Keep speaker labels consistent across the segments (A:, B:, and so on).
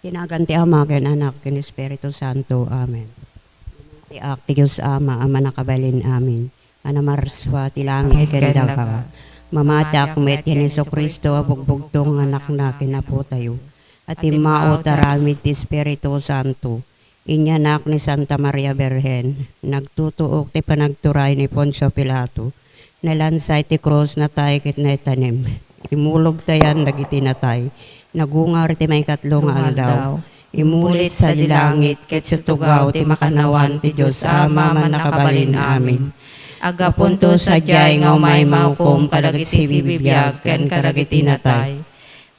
A: Tinagan ti Ama ken Anak ken Espiritu Santo. Amen. Ti ak ti Diyos Ama, Ama nakabalin amin. Anamarswa ti langit ken daga. Mamatak met ken Jesucristo abugbugtong anak na kinapo tayo. At imao taramid ti Espiritu Santo. Inyanak ni Santa Maria Berhen. Nagtutuok ti panagturay ni Poncio Pilato. Nalansay ti krus na tay ket netanim. Imulog tayan dagiti natay. Nagungar ti may katlong aldaw. Imulit sa dilangit ket sa tugaw ti makanawan ti Diyos Ama man nakabalin amin. Agapunto sadyay nga umay maukom kadagiti bibiyag ken kadagiti natay.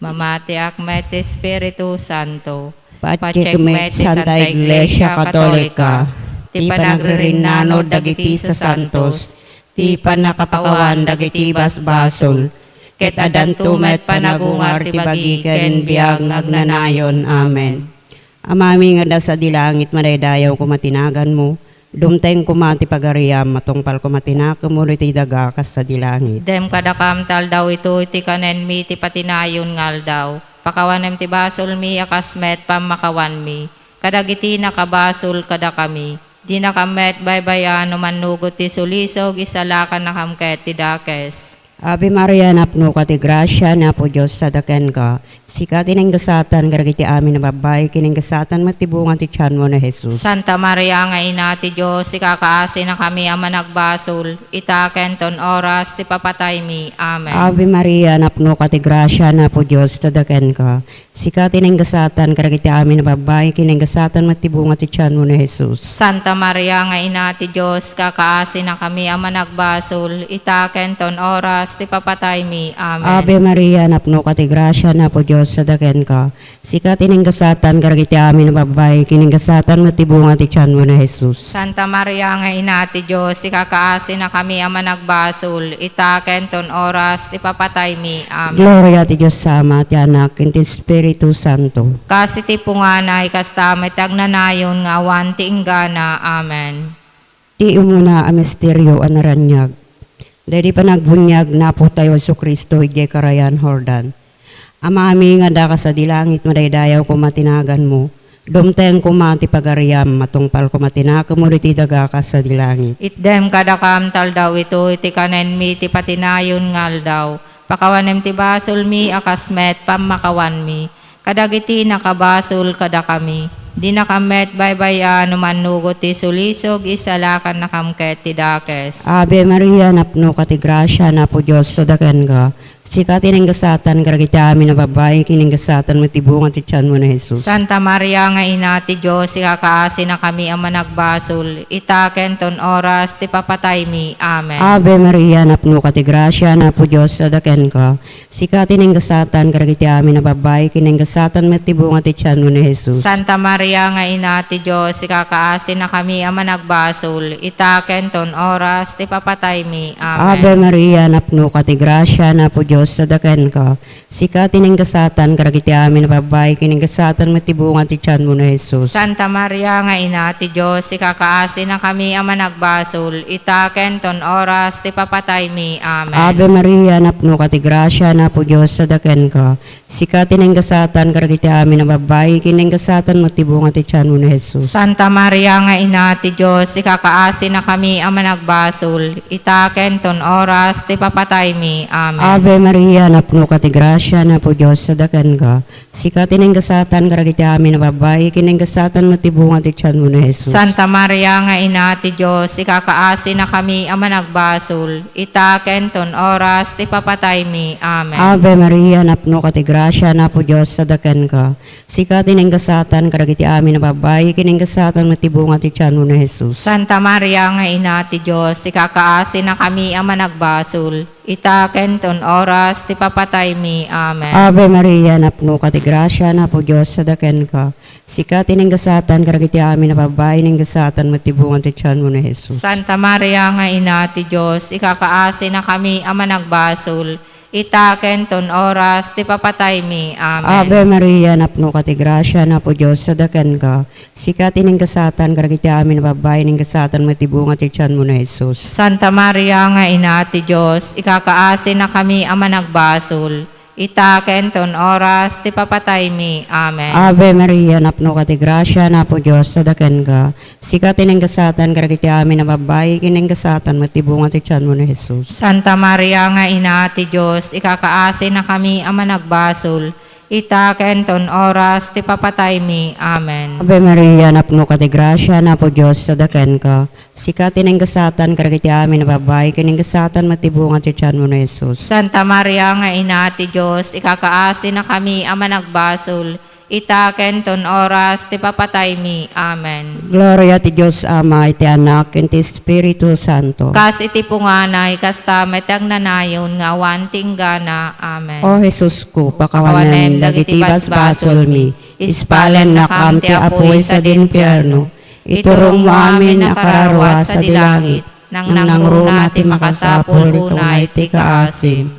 B: Mamati akmet Espiritu Santo.
A: Pachekmet Santa Iglesia Katolika. Ti panagririnano dagiti sa santos. Ti panakapawan dagiti basbasol. Ket adantumet panagungar ti bagi ken biag agnanayon. Amen. Amami nga da sa dilangit madaydayaw kumatinagan mo. Dumteng kumati pagariam matungpal kumatinakam mo ti daga kas sa dilangit.
B: Dem kadakam tal daw ito iti kanen mi ti patinayon ngal daw. Pakawanem ti basol mi akasmet pamakawan mi. Kadagiti nakabasol kada kami. Di nakamet baybayan manugot ti sulisog isalakan nakamket ti dakes.
A: Ave Maria napno ka ti grasya na po Diyos sa daken ka. Sika tinenggasatan garagiti amin na babay kinenggasatan matibungan ti tiyan mo na Jesus.
B: Santa Maria nga ina ti Diyos ikakaasi na kami ama nagbasol. Itaken ton oras ti papatay mi. Amen.
A: Ave Maria napno ka ti grasya na po Diyos sa daken ka. Sika tinenggasatan garagiti amin na babay kinenggasatan matibungan ti tiyan mo na Jesus.
B: Santa Maria nga ina ti Diyos kakaasi na kami ama nagbasol. Itaken ton oras ti papatay mi. Amen.
A: Ave Maria napno ka ti grasya na po Diyos sa daken ka. Sika tinenggasatan garagiti amin na babay kinenggasatan matibungan ti tiyan mo na Jesus.
B: Santa Maria nga ina ti Diyos ikakaasi na kami ama nagbasol. Itaken ton oras ti papatay mi. Amen.
A: Gloria ti Diyos sa Ama ti Anak ken ti Espiritu Santo.
B: Kasi ti punganay kastamay tagnanayon nga awan ti inggana. Amen.
A: Ti umuna a misteryo a naranyag. Dahil pa nagbunyag na po tayo sa Kristo ije karayan Hordan. Amami nga da ka sa dilangit madaydayaw kumatinagan mo. Dumteng kumati pagariam matungpal kumatinaka mo riti daga ka sa dilangit.
B: Itdem kadakam tal daw ito iti kanen mi ti patinayon ngal daw. Pakawanem ti basol mi akasmet pamakawan mi. Kadagiti nakabasol kada kami. Di nakamet baybayan manugot ti sulisog isalakan nakamket ti dakes.
A: Ave Maria napno ka ti grasya na po Diyos sa daken ka. Sika tinenggasatan garagiti amin na babay kinenggasatan matibungan ti tiyan mo na Jesus.
B: Santa Maria nga ina ti Diyos ikakaasi na kami ama nagbasol. Itaken ton oras ti papatay mi. Amen.
A: Ave Maria napno ka ti grasya na po Diyos sa daken ka. Sika tinenggasatan garagiti amin na babay kinenggasatan matibungan ti tiyan mo na Jesus.
B: Santa Maria nga ina ti Diyos ikakaasi na kami ama nagbasol. Itaken ton oras ti papatay mi. Amen.
A: Ave Maria napno ka ti grasya na po Diyos sa daken ka. Sika tinenggasatan garagiti amin na babay kinenggasatan matibungan ti tiyan mo na Jesus.
B: Santa Maria nga ina ti Diyos ikakaasi na kami ama nagbasol. Itaken ton oras ti papatay mi. Amen.
A: Ave Maria napno ka ti grasya na po Diyos sa daken ka. Sika tinenggasatan garagiti amin na babay kinenggasatan matibungan ti tiyan mo na Jesus.
B: Santa Maria nga ina ti Diyos ikakaasi na kami ama nagbasol. Itaken ton oras ti papatay mi. Amen.
A: Ave Maria napno ka ti grasya na po Diyos sa daken ka. Sika tinenggasatan garagiti amin na babay kinenggasatan matibungan ti tiyan mo na Jesus.
B: Santa Maria nga ina ti Diyos ikakaasi na kami ama nagbasol. Itaken ton oras ti papatay mi. Amen.
A: Ave Maria napno ka ti grasya na po Diyos sa daken ka. Sika tinenggasatan garagiti amin na babay kinenggasatan matibungan ti tiyan mo na Jesus.
B: Santa Maria nga ina ti Diyos ikakaasi na kami ama nagbasol. Itaken ton oras ti papatay mi. Amen.
A: Ave Maria napno ka ti grasya na po Diyos sa daken ka. Sika tinenggasatan garagiti amin na babay kinenggasatan matibungan ti tiyan mo na Jesus.
B: Santa Maria nga ina ti Diyos ikakaasi na kami ama nagbasol. Itaken ton oras ti papatay mi. Amen.
A: Ave Maria napno ka ti grasya na po Diyos sa daken ka. Sika tinenggasatan garagiti amin na babay kinenggasatan matibungan ti tiyan mo na Jesus.
B: Santa Maria nga ina ti Diyos ikakaasi na kami ama nagbasol. ita kenton oras ti papatay mi. Amen.
A: Ave Maria, napno ka ti grasya, napo Diyos, sadaken ka. Sika tinenggasatan, karagiti amin na babae, kinenggasatan, matibunga ti tiyan mo na Jesus.
B: Santa Maria nga ina ti Diyos, ikakaasi na kami ama nagbasol, ita kenton oras ti papatay mi. Amen.
A: Ave Maria, napno ka ti grasya, napo Diyos, sadaken ka. Sika tinenggasatan, karagiti amin na babae, kinenggasatan, matibunga ti tiyan mo na Jesus.
B: Santa Maria nga ina ti Diyos, ikakaasi na kami ama nagbasol, ita kenton oras ti papatay mi. Amen.
A: Gloria ti Diyos Ama, iti Anak, iti Espiritu Santo.
B: Kas iti punganay, kasta metag nanayon nga wanting gana. Amen.
A: O Jesus ko, pakawanem, dagiti basbasol mi, ispalan na kam ti apoy sa dinpierno, iturong mo amin na kararwa sa dilangit, nang nangruna ti makasapol unay ti kaasim.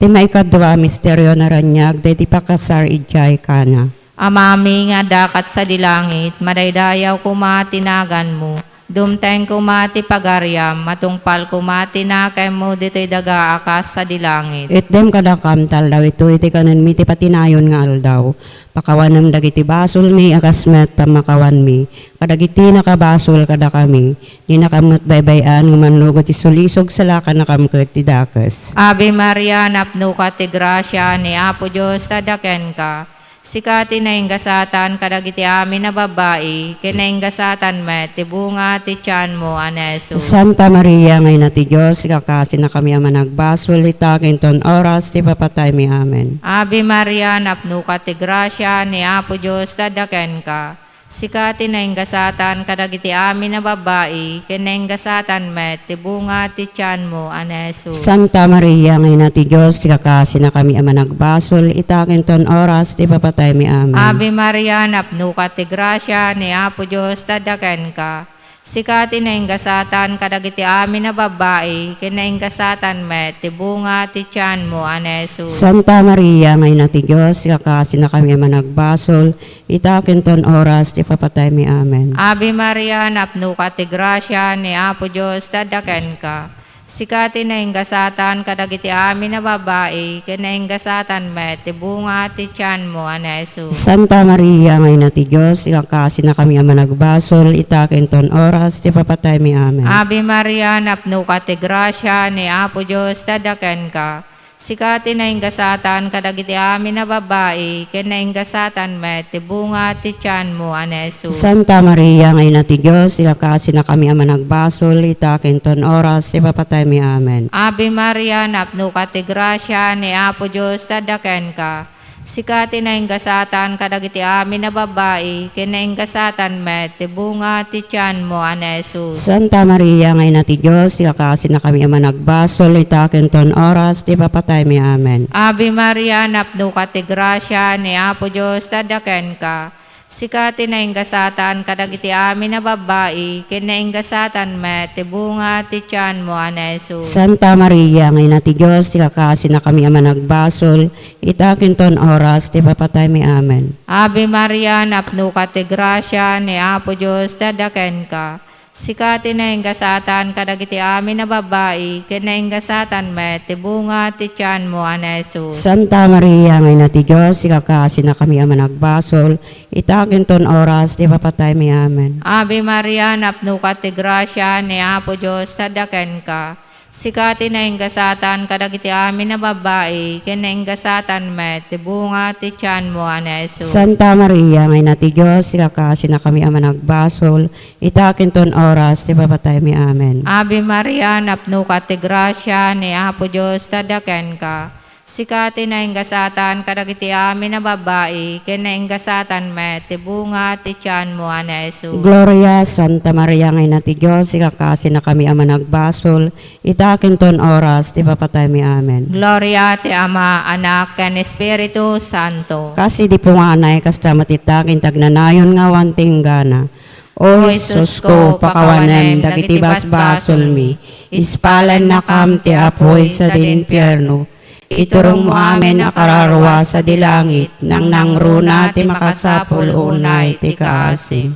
A: Ti maikadwa misteryo na ranyag, ti pakasar ijay kana.
B: Amami nga dakat sa dilangit, madaydayaw kumatinagan mo, dumteng kumati pagaryam, matungpal kumatinakay mo dito'y daga akas sa dilangit.
A: Itdem kadakam taldaw, ito iti kanan mi ti patinayon nga aldaw. Pakawanam dagiti basol mi, akasmet pamakawan mi. Kadagiti nakabasol kada kami, di nakamot baybayan, ngumanlugot ti sulisog sa lakan nakamkot ti dakas.
B: Ave Maria, napno ka ti grasya, ni Apo Diyos, tadaken ka. Sikati na ingasatan kadagiti amin na babae, kinaingasatan met, ti bunga ti tiyan mo, Anesus.
A: Santa Maria, ngay na ti Diyos, ikakasi na kami ama nagbasol, itakin ton oras, ti papatay mi. Amen.
B: Ave Maria, napno ka ti grasya, ni Apo Diyos, tadaken ka. Sikati na ingasatan kadagiti amin na babae, kinaingasatan met, ti bunga ti tiyan mo, Anesus.
A: Santa Maria, ngay na ti Diyos, ikakasi na kami ama nagbasol, itakin ton oras, ti papatay mi. Amen.
B: Ave Maria, napno ka ti grasya, ni Apo Diyos, tadaken ka. Sikati na ingasatan kadagiti amin na babae, kinaingasatan met, ti bunga ti tiyan mo, Anesus.
A: Santa Maria, ngay na ti Diyos, ikakasi na kami ama nagbasol, itakin ton oras, ti papatay mi. Amen.
B: Ave Maria, napno ka ti grasya, ni Apo Diyos, tadaken ka. Sikati na ingasatan kadagiti amin na babae, kinaingasatan met, ti bunga ti tiyan mo, Anesus.
A: Santa Maria, ngay na ti Diyos, ikakasi na kami ama nagbasol, itakin ton oras, ti papatay mi. Amen.
B: Ave Maria, napno ka ti grasya, ni Apo Diyos, tadaken ka. Sikati na ingasatan kadagiti amin na babae, kinaingasatan met, ti bunga ti tiyan mo, Anesus.
A: Santa Maria, ngay na ti Diyos, ikakasi na kami ama nagbasol, itakin ton oras, ti papatay mi. Amen.
B: Ave Maria, napno ka ti grasya, ni Apo Diyos, tadaken ka. Sikati na ingasatan kadagiti amin na babae, kinaingasatan met, ti bunga ti tiyan mo, Anesus.
A: Santa Maria, ngay na ti Diyos, ikakasi na kami ama nagbasol, itakin ton oras, ti papatay mi. Amen.
B: Ave Maria, napno ka ti grasya, ni Apo Diyos, tadaken ka. Sikati na ingasatan kadagiti amin na babae, kinaingasatan met, ti bunga ti tiyan mo, Anesus.
A: Santa Maria, ngay na ti Diyos, ikakasi na kami ama nagbasol, itakin ton oras, ti papatay mi. Amen.
B: Ave Maria, napno ka ti grasya, ni Apo Diyos, tadaken ka. Sikati na ingasatan kadagiti amin na babae, kinaingasatan met, ti bunga ti tiyan mo, Anesus.
A: Santa Maria, ngay na ti Diyos, ikakasi na kami ama nagbasol, itakin ton oras, ti papatay mi. Amen.
B: Ave Maria, napno ka ti grasya, ni Apo Diyos, tadaken ka. Sikati na ingasatan kadagiti amin na babae, kinaingasatan met, ti bunga ti tiyan mo, Anesus.
A: Santa Maria, ngay na ti Diyos, ikakasi na kami ama nagbasol, itakin ton oras, ti papatay mi. Amen.
B: Ave Maria, napno ka ti grasya, ni Apo Diyos, tadaken ka. Sikati na ingasatan kadagiti amin na babae, kinaingasatan met, ti bunga ti tiyan mo, Anesus.
A: Gloria, Santa Maria, ngay na ti Diyos, ikakasi na kami ama nagbasol, itakin ton oras, ti papatay mi. Amen.
B: Gloria ti Ama, Anak, ken Espiritu Santo.
A: Kasi di po nga anay, kasta matitakin tagnanayon nga wanting gana. O Jesus ko, pakawanem, dagiti basbasol mi, ispalan na kam ti apoy sa dinpierno. Iturong mo amin na kararwa sa dilangit, nang nangruna ti makasapul unay ti kaasim.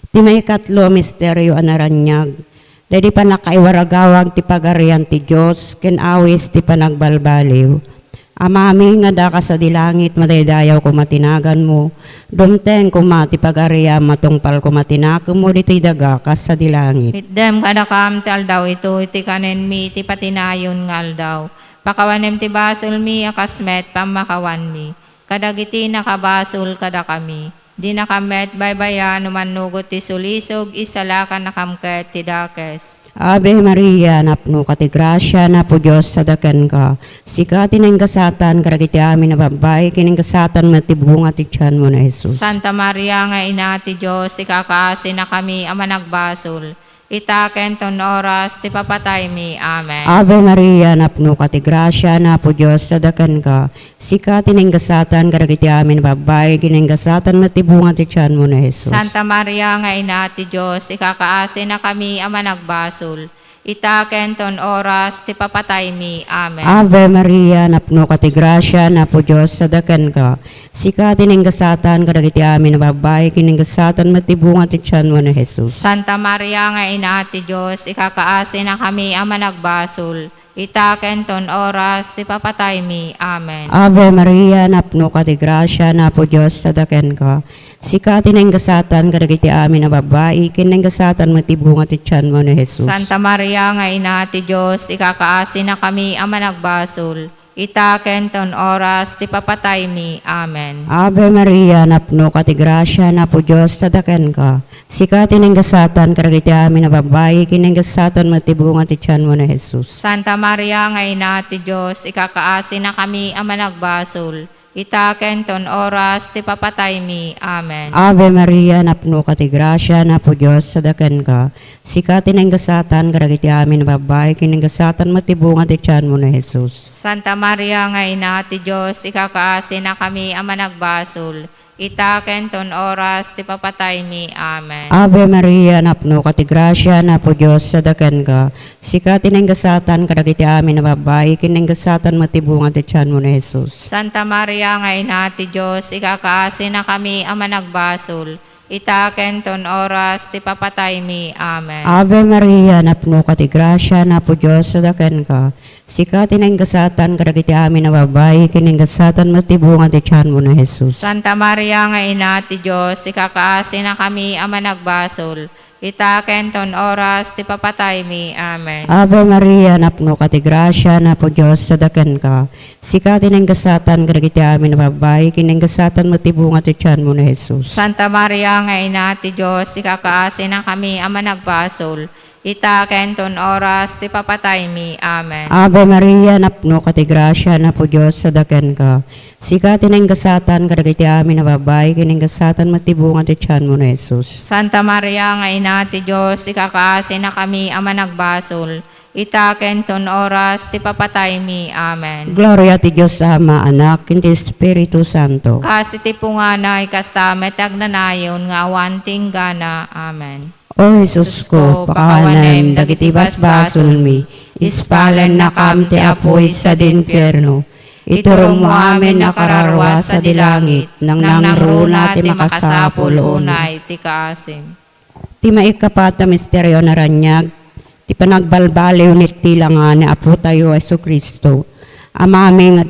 A: Ti may katlo misteryo anaranyag, dadi pa nakaiwaragawag ti pagarian ti Diyos, ken awis ti panagbalbaliw. Amami nga da ka sa dilangit, madaydayaw ko matinagan mo. Dumteng ko mati pag-ariya, matungpal ko matinakam mo, dito'y daga ka sa dilangit.
B: Itdem kadakam ti aldaw ito, iti kanen mi, ti patinayon nga aldaw. Pakawanem ti basol mi, akasmet, pamakawan mi. Kadagiti nakabasol kada kami. Di nakamet baybayan, umanugot ti sulisog, isalakan nakamket ti dakes.
A: Ave Maria, napno ka ti grasya, napo Diyos sadakan ka. Sika tinenggasatan, karagiti amin na babay, kinenggasatan matibunga ti tiyan mo na Jesus.
B: Santa Maria nga ina ti Diyos, ikakaasi na kami ama nagbasol. Itaken ton oras, ti papatay mi. Amen.
A: Ave Maria, napno ka ti grasya, napo Diyos sadakan ka. Sika tinenggasatan, karagiti amin na babay, kinenggasatan matibunga ti tiyan mo na Jesus.
B: Santa Maria nga ina ti Diyos, ikakaasi na kami ama nagbasol. Itaken ton oras, ti papatay mi. Amen.
A: Ave Maria, napno ka ti grasya, napo Diyos sadakan ka. Sika tinenggasatan, karagiti amin na babay, kinenggasatan matibunga ti tiyan mo na Jesus.
B: Santa Maria nga ina ti Diyos, ikakaasi na kami ama nagbasol. Itaken ton oras, ti papatay mi. Amen.
A: Ave Maria, napno ka ti grasya, napo Diyos sadakan ka. Sika tinenggasatan, karagiti amin na babae, kinenggasatan matibunga ti tiyan mo na Jesus.
B: Santa Maria nga ina ti Diyos, ikakaasi na kami ama nagbasol. Itaken ton oras, ti papatay mi. Amen.
A: Ave Maria, napno ka ti grasya, napo Diyos sadakan ka. Sika tinenggasatan, karagiti amin na babae, kinenggasatan matibunga ti tiyan mo na Jesus.
B: Santa Maria nga ina ti Diyos, ikakaasi na kami ama nagbasol. Itaken ton oras, ti papatay mi. Amen.
A: Ave Maria, napno ka ti grasya, napo Diyos sadakan ka. Sika tinenggasatan, karagiti amin na babae, kinenggasatan matibunga ti tiyan mo na Jesus.
B: Santa Maria nga ina ti Diyos, ikakaasi na kami ama nagbasol. Itaken ton oras, ti papatay mi. Amen.
A: Ave Maria, napno ka ti grasya, napo Diyos sadakan ka. Sika tinenggasatan, karagiti amin na babae, kinenggasatan matibunga ti tiyan mo na Jesus.
B: Santa Maria nga ina ti Diyos, ikakaasi na kami ama nagbasol. Itaken ton oras, ti papatay mi. Amen.
A: Ave Maria, napno ka ti grasya, napo Diyos sadakan ka. Sika tinenggasatan, karagiti amin na babae, kinenggasatan matibunga ti tiyan mo na Jesus.
B: Santa Maria nga ina ti Diyos, ikakaasi na kami ama nagbasol. Itaken ton oras, ti papatay mi. Amen.
A: Ave Maria, napno ka ti grasya, napo Diyos sadakan ka. Sika tinenggasatan, karagiti amin na babae, kinenggasatan matibunga ti tiyan mo na Jesus.
B: Santa Maria nga ina ti Diyos, ikakaasi na kami ama nagbasol. Itaken ton oras, ti papatay mi. Amen.
A: Ave Maria, napno ka ti grasya, napo Diyos sadakan ka. Sika tinenggasatan, karagiti amin na babae, kinenggasatan matibunga ti tiyan mo na Jesus.
B: Santa Maria nga ina ti Diyos, ikakaasi na kami ama nagbasol. Itaken ton oras, ti papatay mi. Amen.
A: Gloria ti Diyos sa Ama, Anak, ken ti Espiritu Santo.
B: Kasi ti punganay, kastamet agnanayon, nga awanting gana. Amen.
A: O Jesus ko, pakawanem, dagiti basbasol mi, ispalan na kam ti apoy sa dinpierno. Iturong mo amin na kararwa sa dilangit, nang nangruna ti makasapul unay.
B: ti kaasim.
A: Ti maikapata misteryo na ranyag, ti panagbalbaliw ni tilangan ni Apo tayo Yesu Kristo.
B: Amami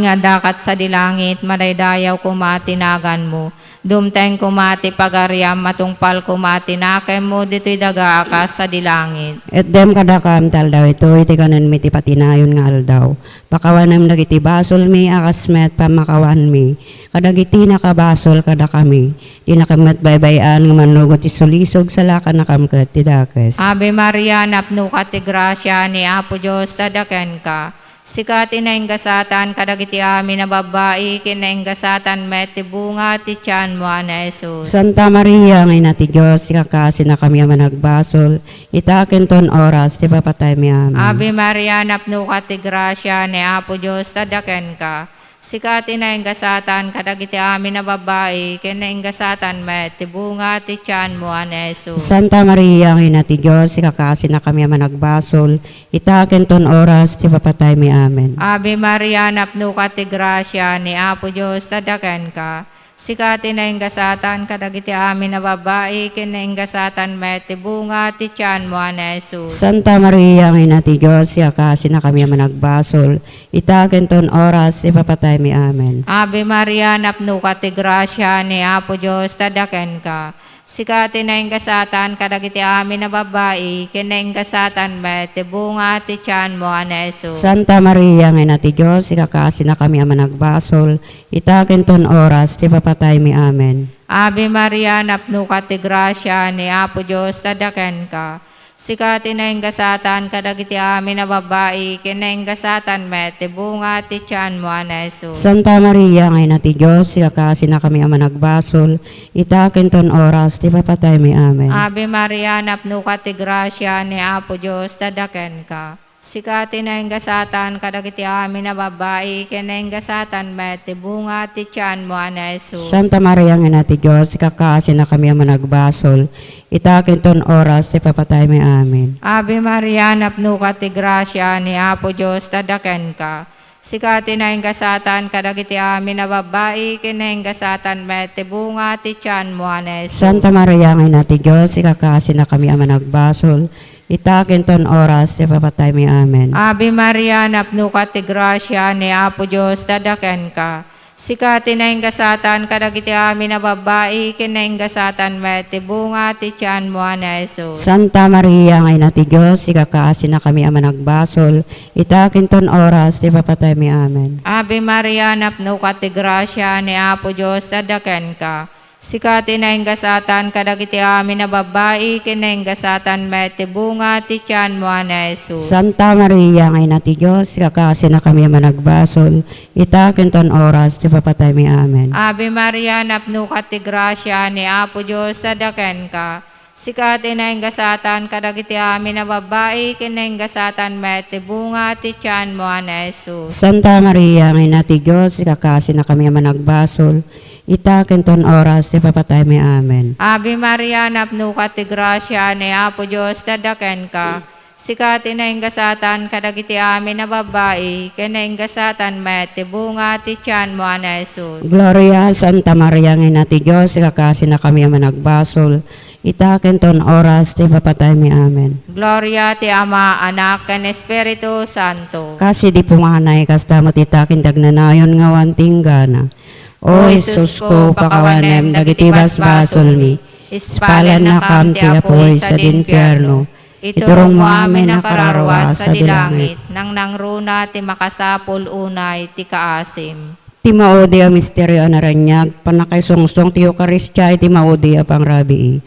B: nga dakat sa dilangit, madaydayaw kumatinagan mo. Dumteng kumati pagariam, matungpal kumati nakay mo, dito'y daga akas sa dilangit.
A: Et dem kadakam tal daw ito, iti kanan mi ti patinayon nga aldaw. Pakawanam dagiti basol mi, akasmet pamakawan mi. Kadagiti nakabasol kada kami. Di nakamat baybayan, manugot ti sulisog sa lakan nakamkat ti dakes.
B: Ave Maria, napno ka ti grasya ni Apo Diyos, tadaken ka. Sika tinenggasatan, kadagiti amin na babae, kinenggasatan met ti bunga ti tiyan mo na Jesus.
A: Santa Maria, ngay na ti Diyos, ikakasi na kami ang nagbasol. Itakin ton oras, ti papatay mi amin.
B: Ave Maria, napno ka ti grasya ni Apo Diyos, tadaken ka. Sika tinenggasatan, kadagiti amin na babae, kinenggasatan met ti bunga ti tiyan mo na Jesus.
A: Santa Maria, ngay na ti Diyos, ikakasi na kami ang nagbasol. Itakin ton oras, ti papatay mi amin.
B: Ave Maria, napno ka ti grasya ni Apo Diyos, tadaken ka. Sikati na ingasatan kadagiti amin na babae, kinaingasatan met bunga ti tiyan mo na Jesus.
A: Santa Maria, ang ina ti Diyos, yakasi na kami managbasol, itaken ton oras, ipapatay mi. Amen.
B: Ave Maria, napno ka ti grasya ni Apo Diyos, tadaken ka. Sikati na ingasatan kadagiti amin na babae, kinaingasatan met bunga ti tiyan mo na Jesus.
A: Santa Maria, ang ina ti Diyos, yakasi na kami managbasol, itaken ton oras, ipapatay mi. Amen.
B: Ave Maria, napno ka ti grasya ni Apo Diyos, tadaken ka. Sikati na ingasatan kadagiti amin na babae, kinaingasatan met bunga ti tiyan mo na Jesus.
A: Santa Maria, ang ina ti Diyos, yakasi na kami managbasol, itaken ton oras, ipapatay mi. Amen.
B: Ave Maria, napno ka ti grasya ni Apo Diyos, tadaken ka. Sikati na ingasatan kadagiti amin na babae, kinaingasatan met bunga ti tiyan mo na Jesus.
A: Santa Maria, ang ina ti Diyos, yakasi na kami managbasol, itaken ton oras, ipapatay mi. Amen.
B: Ave Maria, napno ka ti grasya ni Apo Diyos, tadaken ka. Sikati na ingasatan kadagiti amin na babae, kinaingasatan met bunga ti tiyan mo na Jesus.
A: Santa Maria, ang ina ti Diyos, yakasi na kami managbasol, itaken ton oras, ipapatay mi. Amen.
B: Ave Maria, napno ka ti grasya ni Apo Diyos, tadaken ka. Sikati na ingasatan kadagiti amin na babae, kinaingasatan met bunga ti tiyan mo na Jesus.
A: Santa Maria, ang ina ti Diyos, yakasi na kami managbasol, itaken ton oras, ipapatay mi. Amen.
B: Ave Maria, napno ka ti grasya ni Apo Diyos, tadaken ka. Sikati na ingasatan kadagiti amin na babae, kinaingasatan met bunga ti tiyan mo na Jesus.
A: Santa Maria, ang ina ti Diyos, yakasi na kami managbasol, itaken ton oras, ipapatay mi. Amen.
B: Ave Maria, napno ka ti grasya ni Apo Diyos, tadaken ka. Sikati na ingasatan kadagiti amin na babae, kinaingasatan met bunga ti tiyan mo na Jesus.
A: Santa Maria, ang ina ti Diyos, yakasi na kami managbasol, itaken ton oras, ipapatay mi. Amen.
B: Ave Maria, napno ka ti grasya ni Apo Diyos, tadaken ka. Sikati na ingasatan kadagiti amin na babae, kinaingasatan met bunga ti tiyan mo na Jesus.
A: Gloria, Santa Maria, ang ina ti Diyos, yakasi na kami managbasol, itaken ton oras, ipapatay mi. Amen.
B: Gloria ti Ama, Anak, ken Espiritu Santo.
A: Kasi di pumanay, kasta matitakin dagnanayon nga wantinggana. O Jesus ko, pakawanem, dagiti basbasol mi, ispalan na kam ti apoy sa dinpierno, iturong mo amin na kararwa sa dilangit, nang nangruna ti makasapol unay ti kaasim. Ti maudi a misteryo anaranyag, panakaysungsong ti Eukaristya, ti maudi a pangrabii.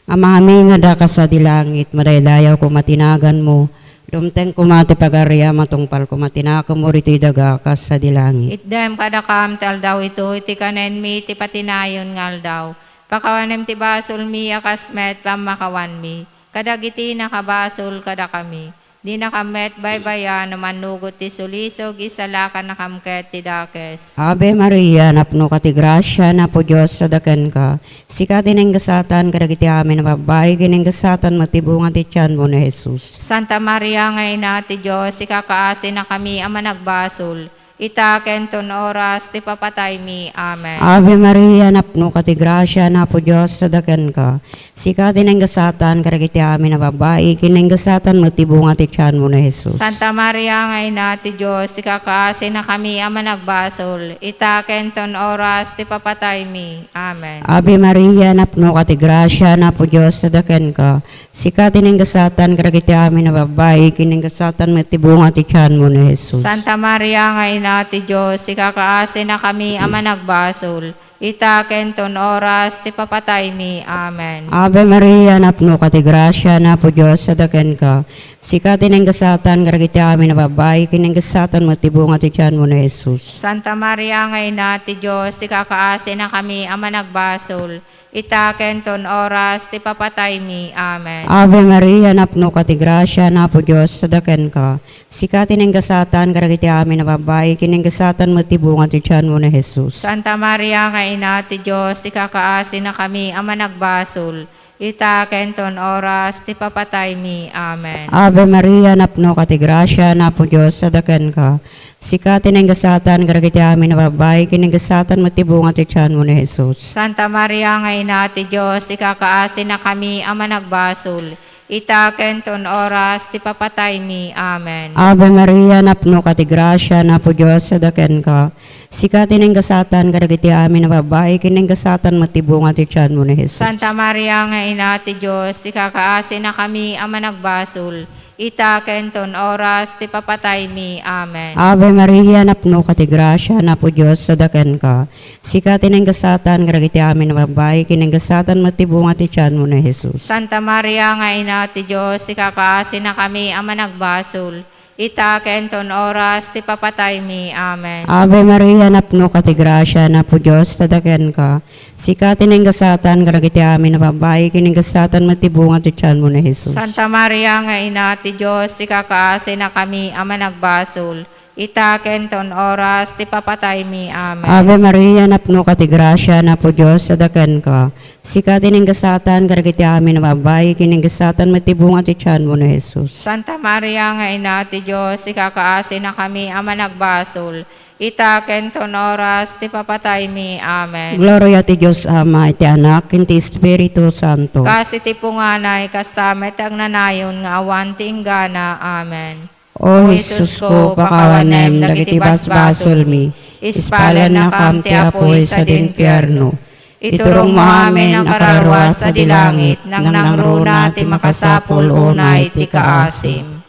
A: Amami nga daka sa dilangit, madaydayaw ko matinagan mo, dumteng kumati pag-arya matungpal kumatinaka mo riti dagakas sa dilangit.
B: Itdem kada kam tal daw ito, iti kanen mi, ti patinayon ngal daw. Pakawanem ti basol mi, akasmet, pamakawan mi. Kadagiti nakabasol kada kami. Di nakamet baybaya naman nugot ti sulisog, isalakan nakamket ti dakes.
A: Ave Maria, napno ka ti grasya, napo Diyos sa daken ka. Sikati na ingasatan, kadagiti amin na babae, kininggasatan matibungan ti tiyan mo na Jesus.
B: Santa Maria, ngay na ti Diyos, ikakaasi na kami ama nagbasol. Itaken ton oras, ti papatay mi. Amen.
A: Ave Maria, napno ka ti grasya, napo Diyos sa daken ka. Sikati na ingasatan, kadagiti amin na babae, kininggasatan matibungan ti tiyan mo na Jesus.
B: Santa Maria, ngay na ti Diyos, ikakaasi na kami ama nagbasol. Itaken ton oras, ti papatay mi. Amen.
A: Ave Maria, napno ka ti grasya, napo Diyos sa daken ka. Sikati na ingasatan, kadagiti amin na babae, kininggasatan matibungan ti tiyan mo na Jesus.
B: Santa Maria, ngay na ti Diyos, ikakaasi na kami ama nagbasol. Itaken ton oras, ti papatay mi. Amen.
A: Ave Maria, napno ka ti grasya, napo Diyos sa daken ka. Sikati na ingasatan, kadagiti amin na babae, kininggasatan matibungan ti tiyan mo na Jesus.
B: Santa Maria, ngay na ti Diyos, ikakaasi na kami ama nagbasol. Itaken ton oras, ti papatay mi. Amen.
A: Ave Maria, napno ka ti grasya, napo Diyos sa daken ka. Sikati na ingasatan, kadagiti amin na babae, kininggasatan matibungan ti tiyan mo na Jesus.
B: Santa Maria, ngay na ti Diyos, ikakaasi na kami ama nagbasol. ita kenton oras ti papatay mi. Amen.
A: Ave Maria, napno ka ti grasya, napo Diyos, sadakan ka. Sikatin ang gasatan, garagiti amin na babay, kiningasatan matibungan ti tiyan mo ni Jesus.
B: Santa Maria nga ina ti Diyos, ikakaasin na kami ama nagbasol. Ita kenton oras ti papatay mi. Amen.
A: Ave Maria, napno ka ti grasya, napo Diyos, sadakan ka. Sikatin ang gasatan, garagiti amin na babay, kiningasatan matibungan ti tiyan mo ni Jesus.
B: Santa Maria nga ina ti Diyos, ikakaasin na kami ama nagbasol. Ita kenton oras ti papatay mi. Amen.
A: Ave Maria, napno ka ti grasya, napo Diyos, sadakan ka. Sikatin ang gasatan, garagiti amin na babay, kiningasatan matibungan ti tiyan mo ni Jesus.
B: Santa Maria nga ina ti Diyos, ikakaasin na kami ama nagbasol. Ita kenton oras ti papatay mi. Amen.
A: Ave Maria, napno ka ti grasya, napo Diyos, sadakan ka. Sikatin ang gasatan, garagiti amin na babay, kiningasatan matibungan ti tiyan mo ni Jesus.
B: Santa Maria nga ina ti Diyos, ikakaasin na kami ama nagbasol. Ita kenton oras ti papatay mi. Amen.
A: Ave Maria, napno ka ti grasya, napo Diyos, sadakan ka. Sikatin ang gasatan, garagiti amin na babay, kiningasatan matibungan ti tiyan mo ni Jesus.
B: Santa Maria nga ina ti Diyos, ikakaasin na kami ama nagbasol. Ita kenton oras ti papatay mi. Amen.
A: Gloria ti Diyos Ama, iti Anak, iti Espiritu Santo.
B: Kasi ti punganay, kastamet ang nanayon nga awan ti inggana. Amen.
A: O Jesus ko, pakawanem, dagiti basbasol mi. Ispalan na kam ti apoy sa dinpierno. Iturong mo amin ang kararwas sa dilangit, nang nangruna ti makasapol unay ti kaasim.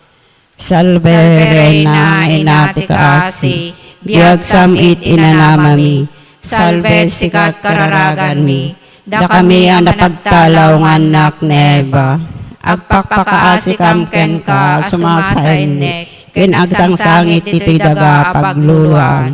A: Salve Reina, ina ti kaasi, biag samit inanamami. Salve sikat kararagan mi, da kami ang napagtalaw ng anak neba. Agpakpakaasi kam ken ka, sumasainek, ken agsangsangit ito'y daga pagluluan.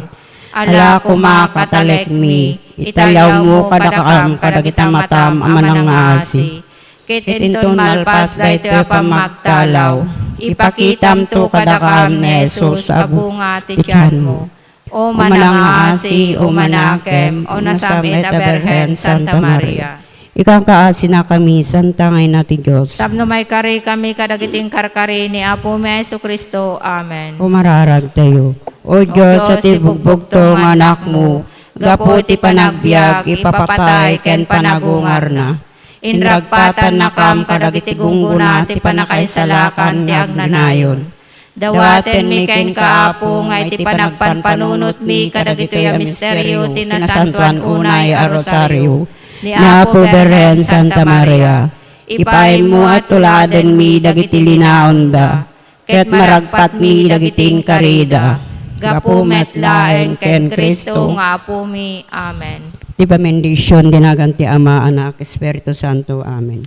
A: Ala kumakatalek mi, italaw mo kadakam kadagita matam amanang asi.
B: Kitinton malpas da ito pamagtalaw. Ipakitam to kadakam ni Jesus abunga ti tiyan mo. O manang asi, o manakem, o nasamit a Berhen Santa Maria.
A: Ikakaasin na kami, Santa ngay natin Diyos.
B: Tapno may kari kami kadagiting karkari ni Apo may Kristo. Amen.
A: Umararag tayo. O Diyos, sa tibugbog to ng anak mo, gapo ti panagbiag, ipapatay, ken panagungar na. Inragpatan na kam kadagiti gungguna, ti panakaisalakan, ti agnanayon.
B: Dawaten mi ken kaapo nga iti panagpanpanunot mi kadagito ya misteryo ti nasantuan unay a rosaryo.
A: Ni Apo Berhen Santa Maria, ipain mo at tuladen mi dagiti linaon da, ket maragpat mi dagiting karida,
B: gapumet laeng ken Kristo nga apo mi. Amen.
A: Di ba bendisyon dinaganti Ama, Anak, Espiritu Santo. Amen.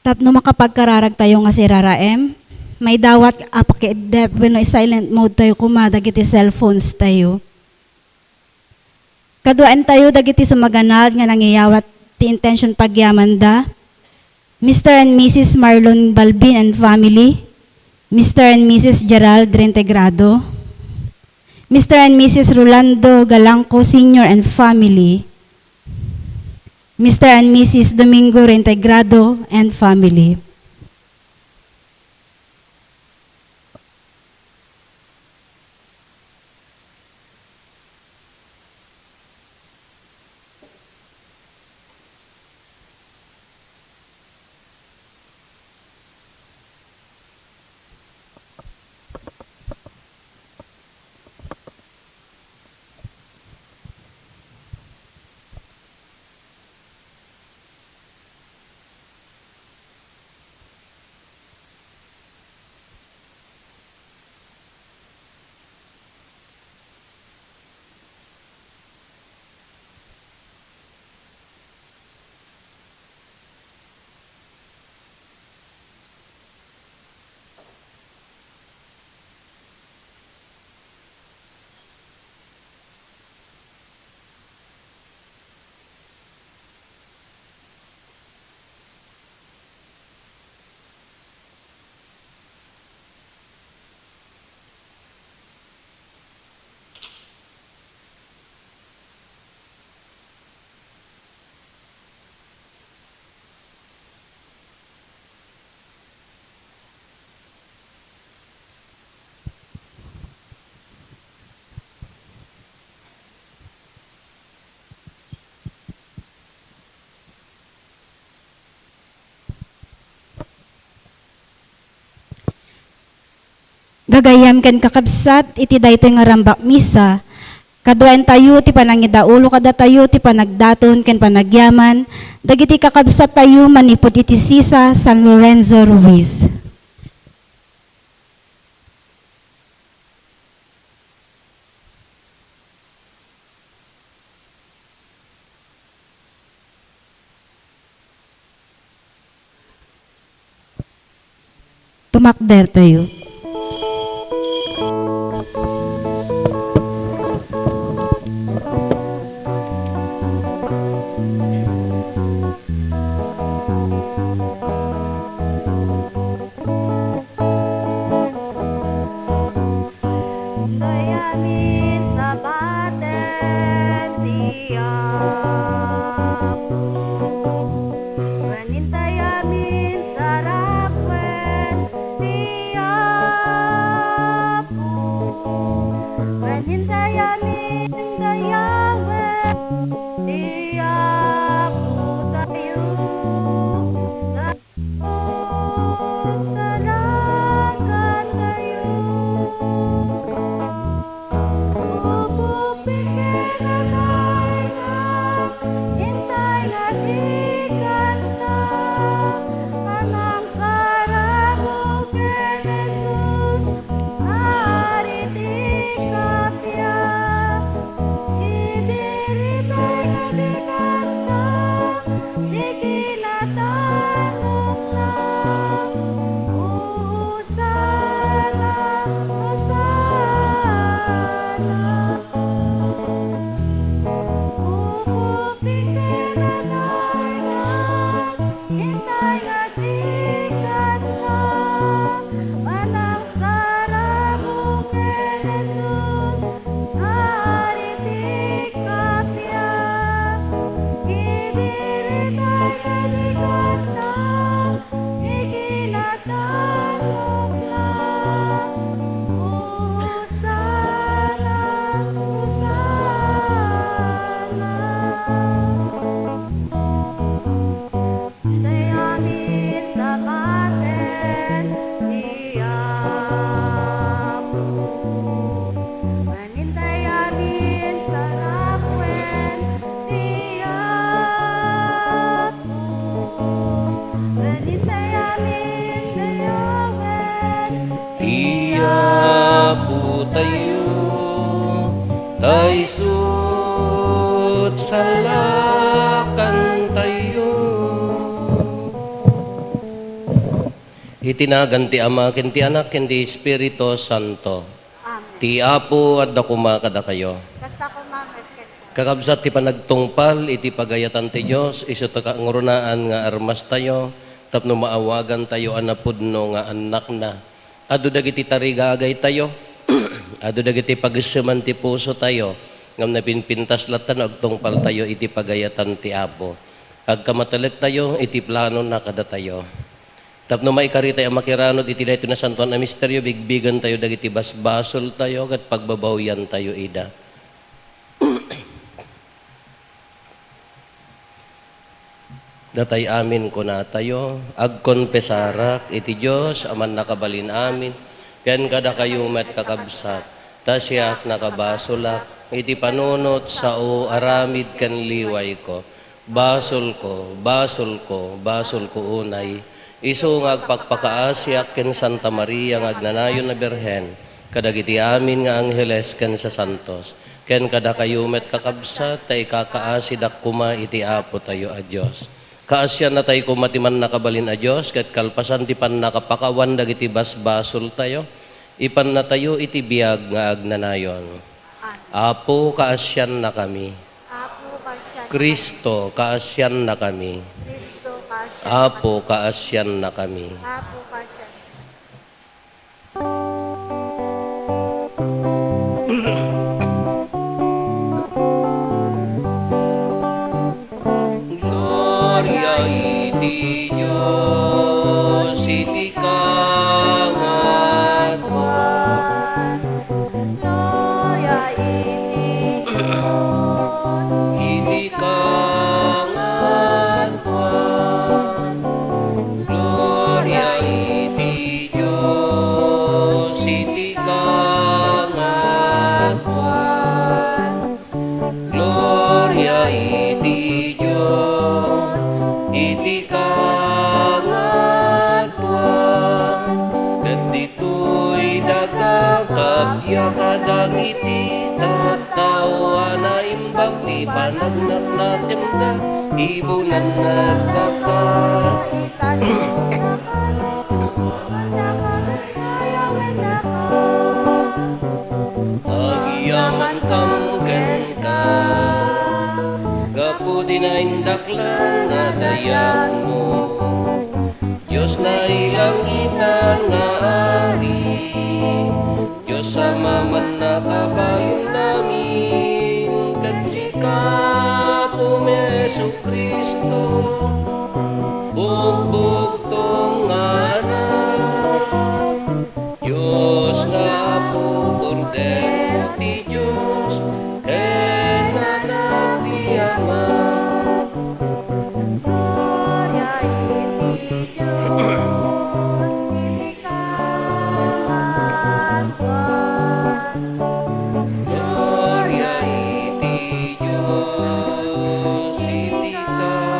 C: Tapno makapagkararag tayo nga si Rara M. May dawat apakidep when silent mode tayo kumadag iti cellphones tayo. Kaduan tayo dagiti sumaganad nga nangyayawat ti intention pagyaman da. Mr. and Mrs. Marlon Balbin and family. Mr. and Mrs. Gerald Reintegrado. Mr. and Mrs. Rolando Galangco Sr. and family. Mr. and Mrs. Domingo Reintegrado and family. gagayam ken kakabsat iti daytoy nga rambak misa. Kaduen tayo ti panangidaulo kada tayo ti panagdaton ken panagyaman dagiti kakabsat tayo manipod iti sisa San Lorenzo Ruiz. Tumakder tayo.
D: Dayamin sa baten tiyak Manintayamin sa rakwen tiyak Manintayamin dayawen tiyak tayo Dapat sarakan tayo Dayamin sa baten tiyak Manintayamin sa rakwen tiyak Manintayamin dayawen
E: Tiya po tayo, tay sut salakan tayo. Itinagan ti Ama, ken ti Anak, ken ti Espiritu Santo.
D: Amen.
E: Ti Apo at dakuma kada kayo.
D: Basta ko mamet ken
E: Kakabsat ti panagtungpal, iti pagayatan ti Diyos, iso ta kangurunaan nga armas tayo, tapno maawagan tayo anapudno nga anak na. Adu dagiti tarigagay tayo, adu dagiti pagisuman ti puso tayo, ngam napinpintas latan agtungpal tayo iti pagayatan ti Apo. Agkamatalag tayo, iti plano na kada tayo. Tapno maikari tayo makiranod iti dayto na santuan na misteryo, bigbigan tayo dagiti basbasol tayo, kat pagbabawyan tayo ida. Datay amin ko na tayo, agkonpesarak iti Diyos, aman nakabalin amin, pian kada kayo met kakabsat, tasyak nakabasulak, iti panunot sa o aramid kan liway ko, basol ko, basol ko, basol ko unay, iso nga agpakpakaasyak ken Santa Maria nga agnanayon na Birhen, kadagiti amin nga angheles ken sa santos, ken kada kayo met kakabsat, tay kakaasidak kuma iti Apo tayo a Diyos. Kaasyan na tayo kumatiman nakabalin a Diyos, kat kalpasan ti pan nakapakawan dagiti basbasol tayo, ipan na tayo iti biyag nga agnanayon. Apo, kaasyan na kami.
D: Apo kasyan
E: Kristo, kaasyan na kami.
D: Kristo kasyan
E: Apo, kaasyan na kami.
D: Apo kasyan
E: Gloria iti Diyos, iti kawan,
D: Gloria iti Diyos
E: iti kawan, Gloria iti Diyos, iti ipanagnak natin da, ibunan nagdaka. Agyaman kang ken ka, gapu dinaindaklan na dayag mo. Diyos na ilang itangaari, Diyos sa maman na babayin namin, katsika po Meso Kristo, bugbog tong anak. Diyos na po Cordero ti Diyos, kenanak ti Ama.
D: Gloria iti Diyos, iti kamatwan.
E: Gloria iti Diyos, iti kamatwan.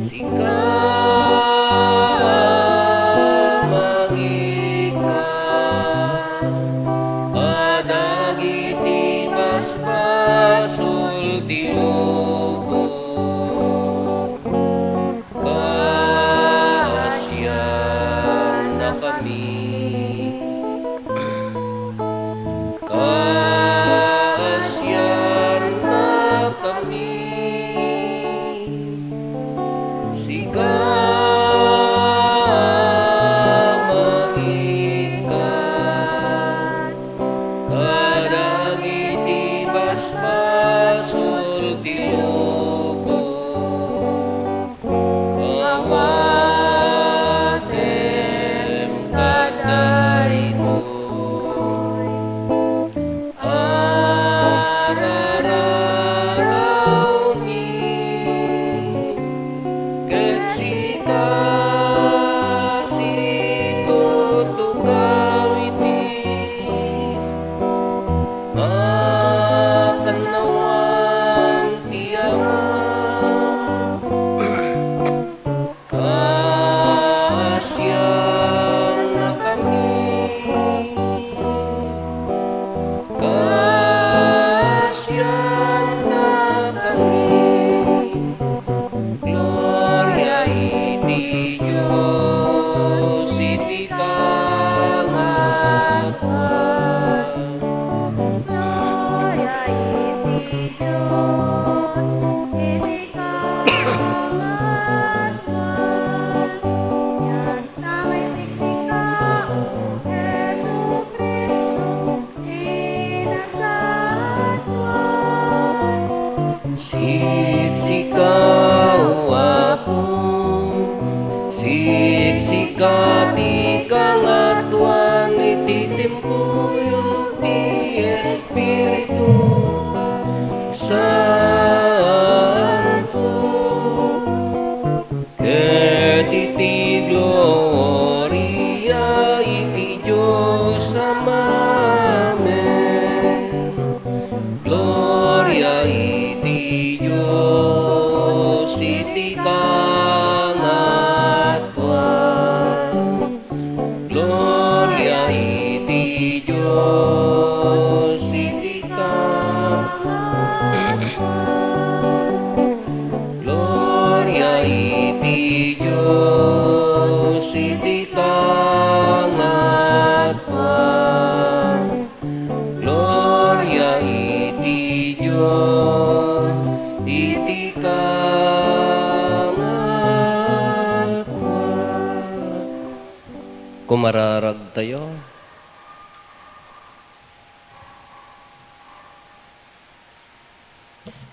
E: Sikamangikan, adagiti basbasul ti lubong. Kaasyan na kami, kaasyan na kami. Sikamangikan, kadagiti basbasul ti lubong. Awatem kadaytoy, arararaw ni ketsika situtugaw iti matanawan ti Ama. Kaasyan na kami, kaasyan na kami. Gloria iti Diyos, iti kamatwan.
D: Gloria iti Diyos, iti kamatwan. Yan tamay siksika, Jesu Kristo, inasatwan.
E: Siksikaw Apo, siksika ti kangatuan iti timpuyo ti Espiritu Santo, ket iti gloria iti Diyos Amamen. Gloria iti Diyos, iti kamatwan. Gloria iti Diyos, iti kamatwan. Gloria iti Diyos, iti kamatwan. Gloria iti Diyos, iti kamatwan. Kumararag tayo.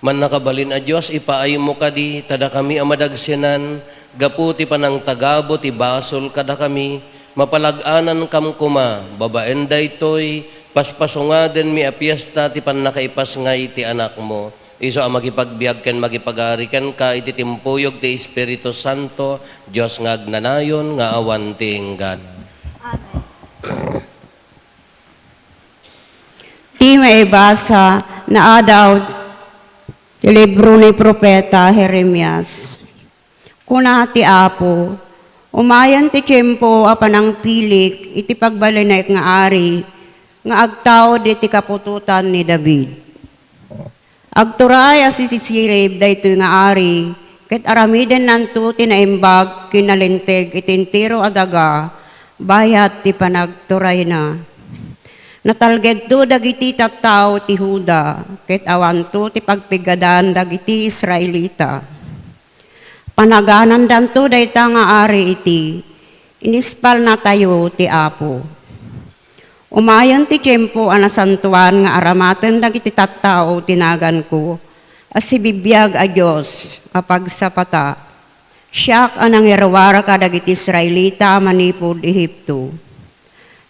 E: Man nakabalin a Diyos, ipaay mo kadi, tada kami amadagsinan, gaputi panang tagabo ti basol kada kami, mapalaganan kam kuma, babaen daytoy, paspasungaden mi a piyesta ti pannakaipas ngay ti anak mo. Iso ang magipagbiag ken magipagarikan ka iti timpuyog ti Espiritu Santo, Diyos nga agnanayon nga awan ti ingan.
D: Amen.
A: Ti maibasa na adaw ti libro ni Propeta Jeremias. Kuna ti Apo, Umayan ti tiyempo apanang pilik, iti pagbalinay nga ari, nga agtao iti kapututan ni David. Agturay as isisirib daytoy nga ari, ket aramiden nanto tinaimbag kinalinteg itintiro adaga, bayat ti panagturay na. Natalged to dagiti tattao ti Huda, ket awanto ti pagpigadan dagiti Israelita. Panaganan danto dayta nga ari iti, inispal na tayo ti Apo. Umayon ti tiyempo anasantuan nga aramaten dagiti tattao tinagan ko, as si bibiyag a Diyos, apagsapata. Siyak anang irwara ka dagiti Israelita manipod Ehipto.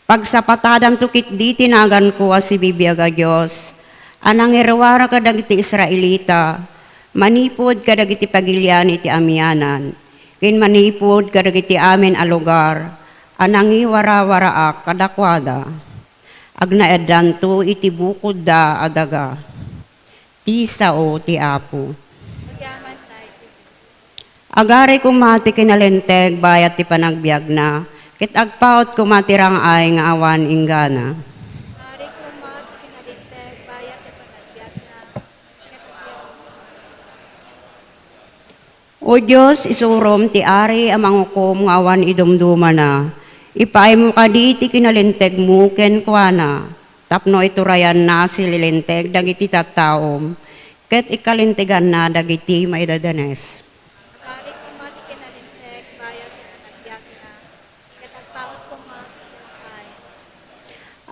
A: Pagsapatadan to kit di tinagan ko as si bibiyag a Diyos, anang irwara ka dagiti Israelita, manipod kadagiti pagilyan iti amyanan, kin manipod kadagiti amin a lugar, anangi wara-waraak kadakwada. Agnaedan to iti bukod da adaga. Ti sao ti Apo. Agari kumati kinalenteg bayat ti panagbiag na, kit agpaot kumatirang ay nga awan inggana.
D: Ari ko mat kinalinteg bayat ti panagbiag na.
A: O Diyos, isurom ti ari amang ukom nga awan idumduma na. Ipaay mo ka di ti kinalinteg mo ken kuana. Tapno iturayan na sililinteg dagiti tattaom. Ket ikalintegan na dagiti maidadanes.
D: Ari ko mat kinalinteg bayat ti panagbiag na. Katagpaot ko mat ay.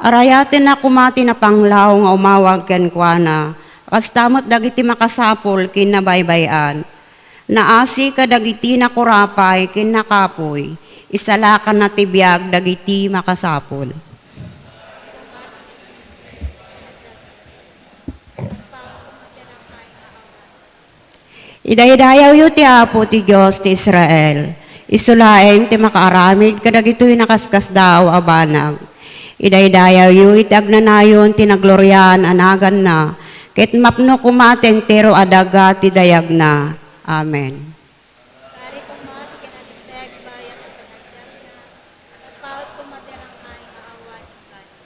A: Arayatin na kumati na panglaw nga umawag ken kuana. Kastamot dagiti makasapol kin nabaybayan. Naasi ka dagiti nakurapay kin nakapoy. Isalakan na tibiyag dagiti makasapol. Idaydayaw yu ti Apo ti Diyos ti Israel. Isulaeng ti makaaramid kadagitoy nakaskas daw abanag. Idaydayaw yu iti agnanayon ti nagloryan anagan na. Ket mapno kumateng tero adaga ti dayag na. Amen.
D: Ari ko mat kinalinteg bayat ti panagbiag na. Katagpaot ko mat ay nga awan inggana.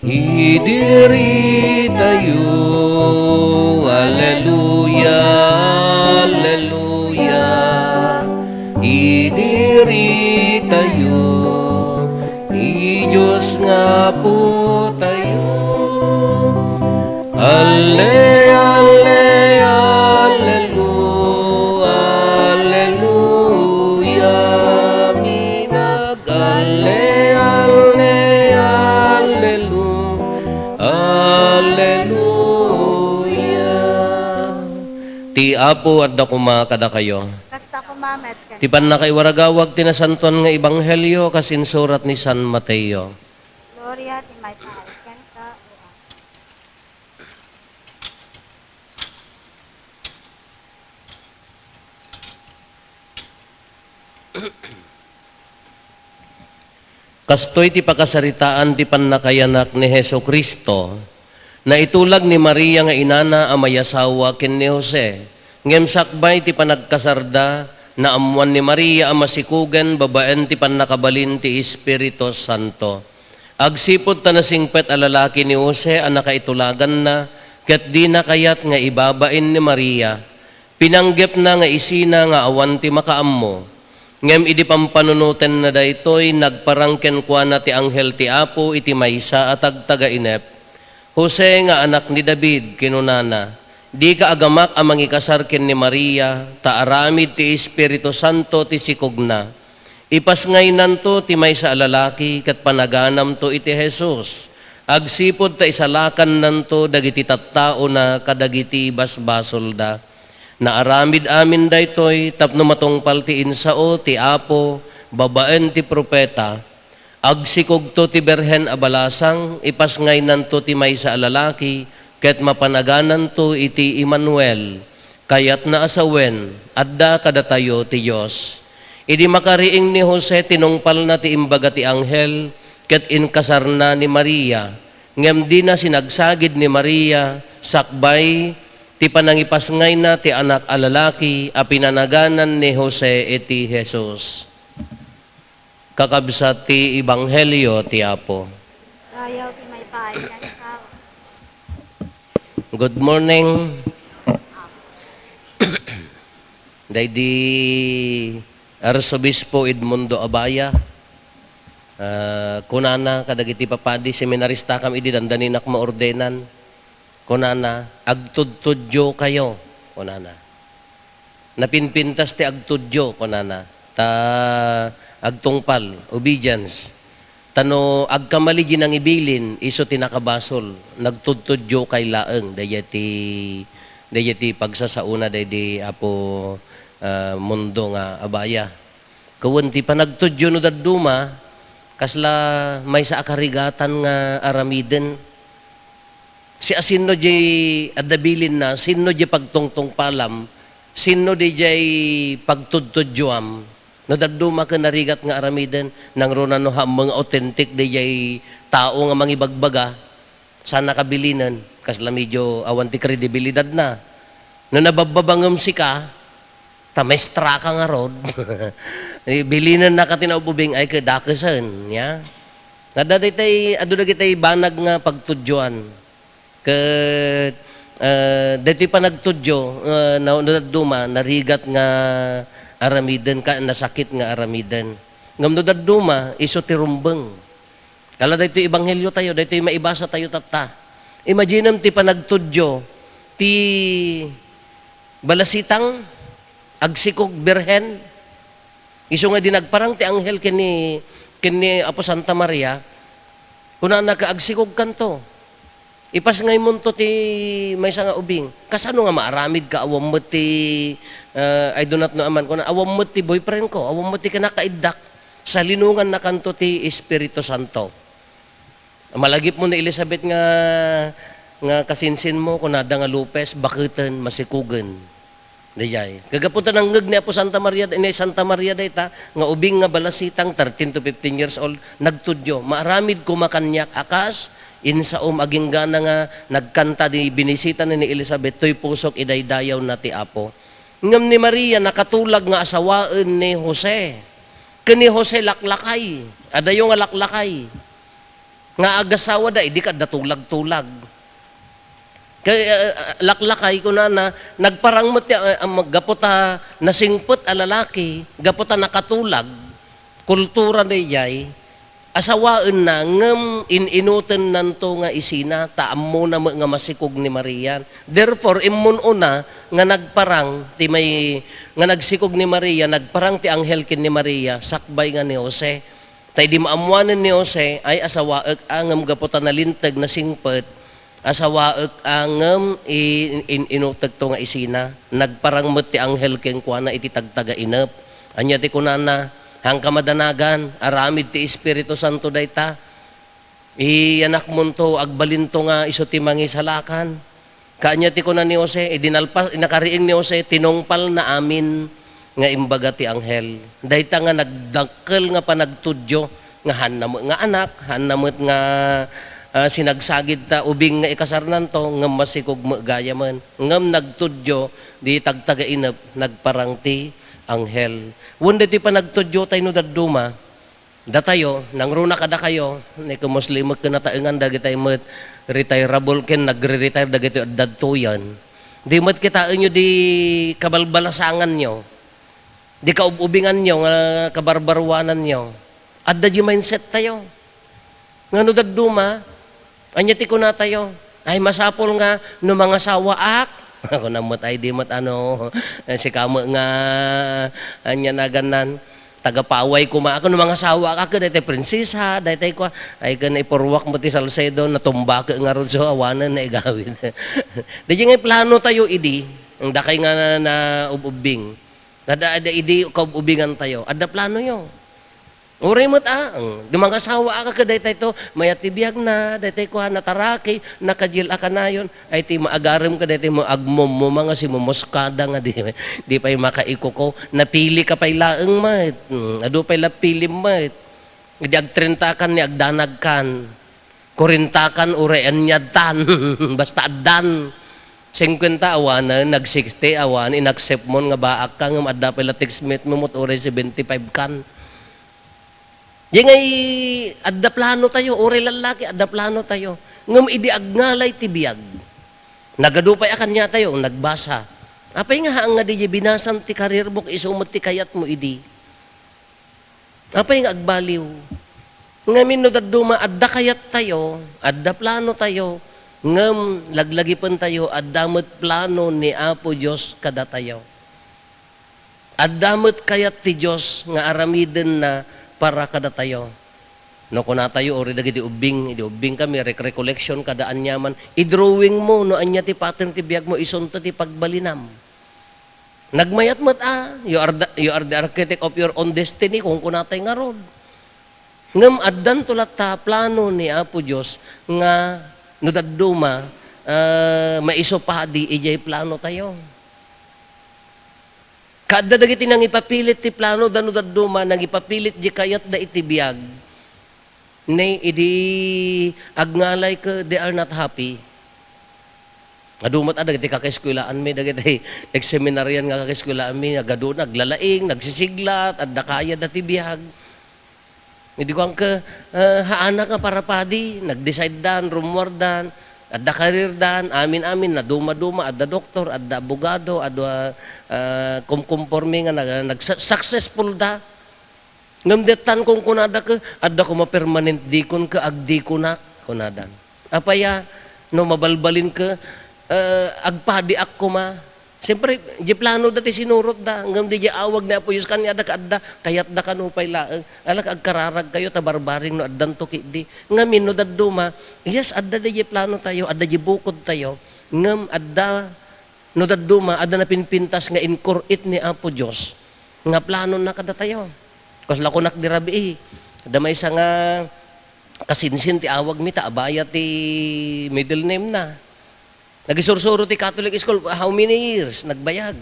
E: Idiri tayo, Alleluia, Alleluia. Idiri tayo, I-Diyos nga po tayo. Alle, alle, Alleluia, Alleluia. Minag, alle, alle, Alleluia. Alleluia. Ti Apo at dakuma kada kayo.
D: Kasta ko mamet ken.
E: Ti pan na kay waragawag tinasantuan nga ebanghelyo kasinsurat ni San Mateo.
D: Gloria ti may pahal ken ka o Apo.
E: Kastoy ti pakasaritaan ti pannakayanak ni Heso Kristo na itulag ni Maria nga inana a mayasawa ken ni Jose. Ngem sakbay ti panagkasarda na amuan ni Maria a masikugen babaen ti pannakabalin ti Espiritu Santo. Agsipod ta nasingpet a lalaki ni Jose a nakaitulagan na ket di na kayat nga ibabain ni Maria. Pinanggep na nga isina nga awan ti makaammo. Ngem idi pampanunutan na daytoy nagparangken kwa na ti anghel ti Apo iti maysa at agtaga inep. Jose nga anak ni David kinunana, di ka agamak amang ikasar ken ni Maria, ta aramid ti Espiritu Santo ti sikugna. Ipas ngay nanto ti maysa a lalaki ket panaganam to iti Jesus. Agsipod ta isalakan nanto dagiti tattao na kadagiti basbasol da. Naaramid amin daytoy tapno matungpal ti insao ti Apo babaen ti propeta. Agsikog to ti berhen abalasang ipas ngay nanto ti maysa a lalaki ket mapanaganan to iti Emmanuel. Kayat na asawen adda kadatayo ti Dios. Idi makariing ni Jose tinungpal na ti imbaga ti anghel ket inkasar na ni Maria. Ngem di na sinagsagid ni Maria sakbay ti panangipasngay na ti anak a lalaki a pinanaganan ni Jose iti Jesus. Kakabsat ti Ebanghelyo ti Apo.
D: Ayaw ti may pain ng tao.
E: Good morning. Daydi Arsobispo Edmundo Abaya. Kunana kadagiti papadi seminarista kam idi dandaninak maordenan. Kunana agtudtudyo kayo. Kunana. Napinpintas ti agtudyo kunana. Ta agtungpal obedience. Tano agkamali ginang ibilin iso tinakabasol nagtudtudyo kay laeng dayati pagsasauna daydi Apo mundo nga abaya. Kuwen ti panagtudyo no dadduma kasla may sa akarigatan nga aramiden. Si asinno di adabilin na, sinno di pagtungtong palam, sinno di jay pagtudtudyoam. No dadduma ka narigat nga aramiden, nang runa no mga authentic di jay tao nga mangibagbaga, sana kabilinan, kasla medyo awan ti kredibilidad na. No nabababangam si ka, tamestra ka nga rod, bilinan na ka tinaububing ay kadakasan, ya. Nadaday adu dagitay banag nga pagtudyoan. Ket dati pa nagtudyo nadaduma narigat nga aramiden ka nasakit nga aramiden. Ngam nadaduma iso ti rumbeng. Kala dayto ebanghelyo tayo, dayto maibasa tayo tatta. Imaginem ti panagtudyo ti balasitang agsikog berhen. Iso nga dinagparang ti anghel kini Apo Santa Maria. Kuna nakaagsikog kanto. Ipas ngay munto ti may nga ubing. Kasano nga maaramid ka awam mo ti I do not know aman ko na awam mo ti boyfriend ko, awam mo ti kanakaiddak sa linungan na kanto ti Espiritu Santo. Malagip mo ni Elizabeth nga kasinsin mo kunada nga Lopez baketen masikugen. Dayay. Kagaputan ng ngeg ni Apo Santa Maria dayta nga ubing nga balasitang 13 to 15 years old nagtudyo. Maaramid kumakanyak akas insaom aging gana nga nagkanta di binisita ni Elizabeth toy pusok idaydayaw na ti Apo. Ngam ni Maria nakatulag nga asawaan ni Jose. Kani Jose laklakay. Adayo nga laklakay. Nga agasawa da di ka datulag-tulag. Laklakay ko na nagparang mo ti gapota nasingput a lalaki, gapota nakatulag kultura niyay asawaan na ngem inuten nanto nga isina taam mo na nga masikog ni Maria. Therefore immun una nga nagparang ti may nga nagsikog ni Maria, nagparang ti anghel ken ni Maria sakbay nga ni Jose. Tay di maamuanen ni Jose ay asawaek angem gapota nalinteg na singpet, asawaek angem inuteg to nga isina. Nagparang met ti anghel ken kuana iti tagtaga inep. Anya ti kunana hang kamadanagan, aramid ti Espiritu Santo dayta. Ianak munto agbalinto nga iso ti mangisalakan. Kanya ti kunan ni Jose, dinalpas nakariing ni Jose tinungpal na amin nga imbaga ti anghel. Dayta nga nagdakkel nga panagtudyo nga hanam nga anak, hanamot nga sinagsagid ta ubing nga ikasarnan to ngem masikog gaya man. Ngem nagtudyo di tagtaga inep nagparang ti anghel. Wanda ti panagtudyo tayo no dadduma, datayo, nangruna kada kayo, ni kumuslimot ka na taengan, dagitay mat retirable ken, nagre-retire dagito dadto yan. Di mat kitaan nyo di kabalbalasangan nyo. Di kaububingan nyo, nga kabarbarwanan nyo. Adda di mindset tayo. Nga no daduma, anya ti ko na tayo. Ay masapol nga no mga sawaak. Ako namot ay di mat si kamo nga anya na ganan. Tagapaway ko ako no mga sawa ka daytay prinsesa, daytay ko ay kan ipurwak mo ti Salcedo na tumba ka nga ron so awanan na igawin. Di nga plano tayo idi, ang dakay nga na ububing. Ada idi kaububingan tayo. Ada plano yo. Uray mo't di mga sawa ka daytay to, mayatibiyag na, daytay ko nataraki, nakajil ka na yun, ay ti maagarim ka daytay mo agmom mo mga si momoskada nga di pa'y makaiko ko, napili ka pa'y laeng mat, ado pa'y lapili mat, di agtrintakan ni agdanagkan, kurintakan urayan niya tan, basta adan, 50 awanan, nag-60 awan, inaccept mo nga baak ka, nga adda pa'y latex-mate mo mo't uray 75 kan. Yung ay adda plano tayo, ore lalaki, adda plano tayo. Ngam idi agngalay tibiyag. Nagadupay akan niya tayo, nagbasa. Apay nga ang nga di binasam ti karir mo, isumot ti kayat mo idi. Apay nga agbaliw. Ngamin no daduma, adda kayat tayo, adda plano tayo, ngam laglagipan tayo, addamot plano ni Apo Diyos kada tayo. Addamot kayat ti Diyos nga aramiden na para kada tayo. No kuna tayo ori dagiti ubing kami recollection kada anyaman i-drawing mo no anya ti pattern ti biag mo isunto ti pagbalinam. Nagmayat mat you are the architect of your own destiny kung kunatay nga rod. Ngem addan tulat ta plano ni Apo Dios nga no dadduma maiso pa di ijay plano tayo. Kada dagiti nang ipapilit ti plano dano daduma nang ipapilit di kayat da itibiyag. Nay idi agngalay ka they are not happy. Adumat dagiti kakaeskwelaan mi dagiti ex-seminaryan nga kakaeskwelaan mi agado naglalaing nagsisiglat adda kaya da tibiyag. Hindi ko ang haana ka para padi nag-decide dan rumordan adda karir dan amin na duma adda doktor adda abogado adda kumporme nga nag-successful da ngam detan kung kunada ka adda ko ma-permanent dikon ka agdikonak kunadan apaya no mabalbalin ka agpadi ak ko ma siyempre di plano dati sinurot da ngam di awag na Apo Diyos kanya da kaadda kayat da kanupay laeng alak agkararag kayo tabarbaring no addan to kidi ngamin no dadduma yes adda di plano tayo adda di bukod tayo ngam adda no dadduma adda na pinpintas nga inkurit ni Apo Diyos nga plano na kada tayo kas lakunak di rabi adda may isa nga kasinsin ti awag mi ta abaya ti middle name na nagisursuro ti Catholic school, how many years? Nagbayag.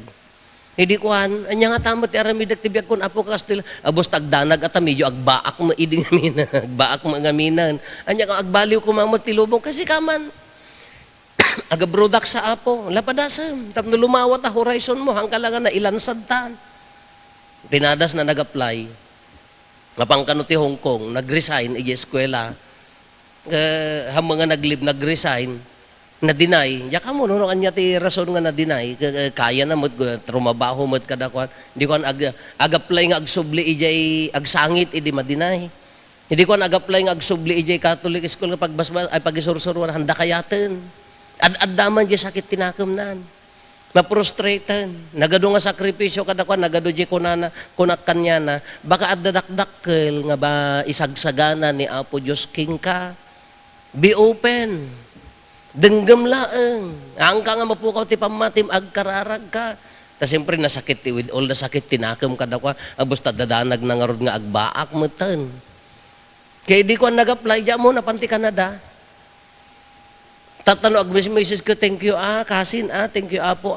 E: Hindi kuhan, anya nga tamot ti aramidak ti biag kun Apo kastil, abos tagdanag at medyo agbaak mo iding ngaminan, agbaak mo ngaminan. Anya ka agbaliw kumamot ti lubong, kasi kaman, agabrodak sa Apo, lapadasam, tapno lumawat a horizon mo, hangkalangan na ilansad tan. Pinadas na nag-apply, mapangkano ti Hong Kong, nag-resign, eskwela, hamang nga nag-resign, na-deny, yaka mo, no, kanya ti rason nga na-deny, kaya na mo, trumabaho mo, kada kuhan, hindi ko ag-apply nga agsubli ijay, agsangit, hindi ma-deny. Hindi ko ag-apply nga agsubli ijay Catholic school, pagbasbas, ay pag-isursuruan, handa kayatin. Ad-addaman di sakit tinakam ma-frustrated, nagado nga sakripisyo kada kuhan, nagado di kunak kanya na, baka adadakdakkel nga ba isagsagana ni Apo Diyos King ka, be open. Denggam laeng. Ang ka nga mapukaw ti pamatim agkararag ka. Ta siyempre nasakit ti with all the sakit tinakam kada kwa abos ta dadanag na nga rod nga agbaak meten. Kaya di ko nag-apply diya mo napanti Canada. Tatano agmes-message ko thank you kasin thank you Apo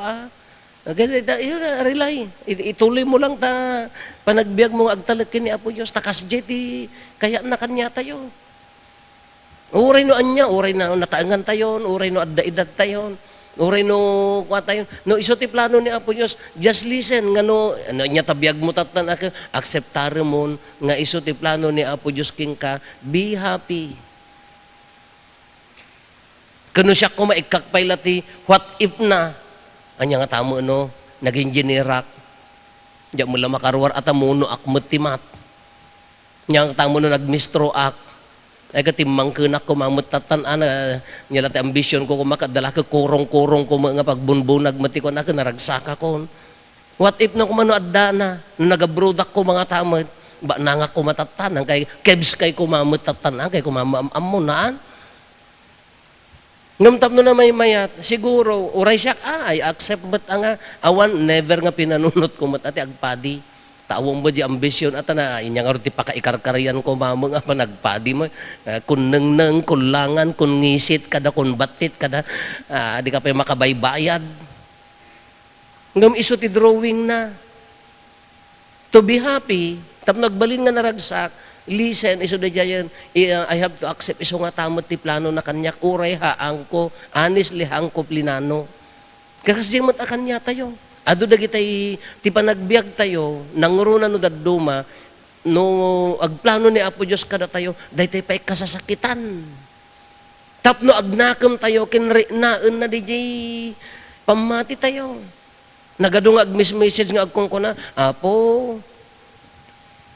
E: relay. Ituloy mo lang ta panagbiag mo agtalag kini Apo Dios takas ti kaya na kanya tayo. Uray no anya, uray na nataangan tayon, uray no adda-edad tayon, uray no kwa tayon. No iso ti plano ni Apo Dios, just listen nga no nya tabiyag mo tatan acceptare mo nga iso ti plano ni Apo Dios king ka, be happy. Kano siya ko maikakpay lati, what if na? Anya nga tamo no, naging generak. Diyan mula makarwar at amuno ak matimat. Niyang tamo no nagmistro ak. Ay katimang kunak ko mamutatan ana niya lati ambisyon ko kumakadala ka kurong-kurong ko nga pagbunbunag mati ko na naragsaka ko. What if na kumano adda na nagabrodak ko mga tamad ba nanga ko matatan kay kebs kay kumamutatan kay kumamam mo naan. Ngamtap no na may mayat, siguro, uray siya, ay accept ba't nga, awan, never nga pinanunot ko mat ati agpadi. Tawong ba di ambisyon at na, inyang arti pakaikarkarian ko mamang pa nagpadi mo. Kun nang kulangan, kun ngisit kada, kun batit kada, di ka pa makabaybayad. Ngam iso ti drawing na. To be happy, tap nagbalin nga naragsak, listen, iso da jayan, I have to accept iso nga tamot ti plano na kanyak, uray haang ko, honestly haang ko plinano. Kakasdyan mat kanya tayo. Ado da kitay, ti panagbiag tayo, nangruna no daduma, no agplano ni Apo Diyos kada tayo, dahi tayo pa'y kasasakitan. Tapno agnakam tayo, kinrinaan na di jay, pamati tayo. Nagadong agmis-message nga agkong ko na, Apo,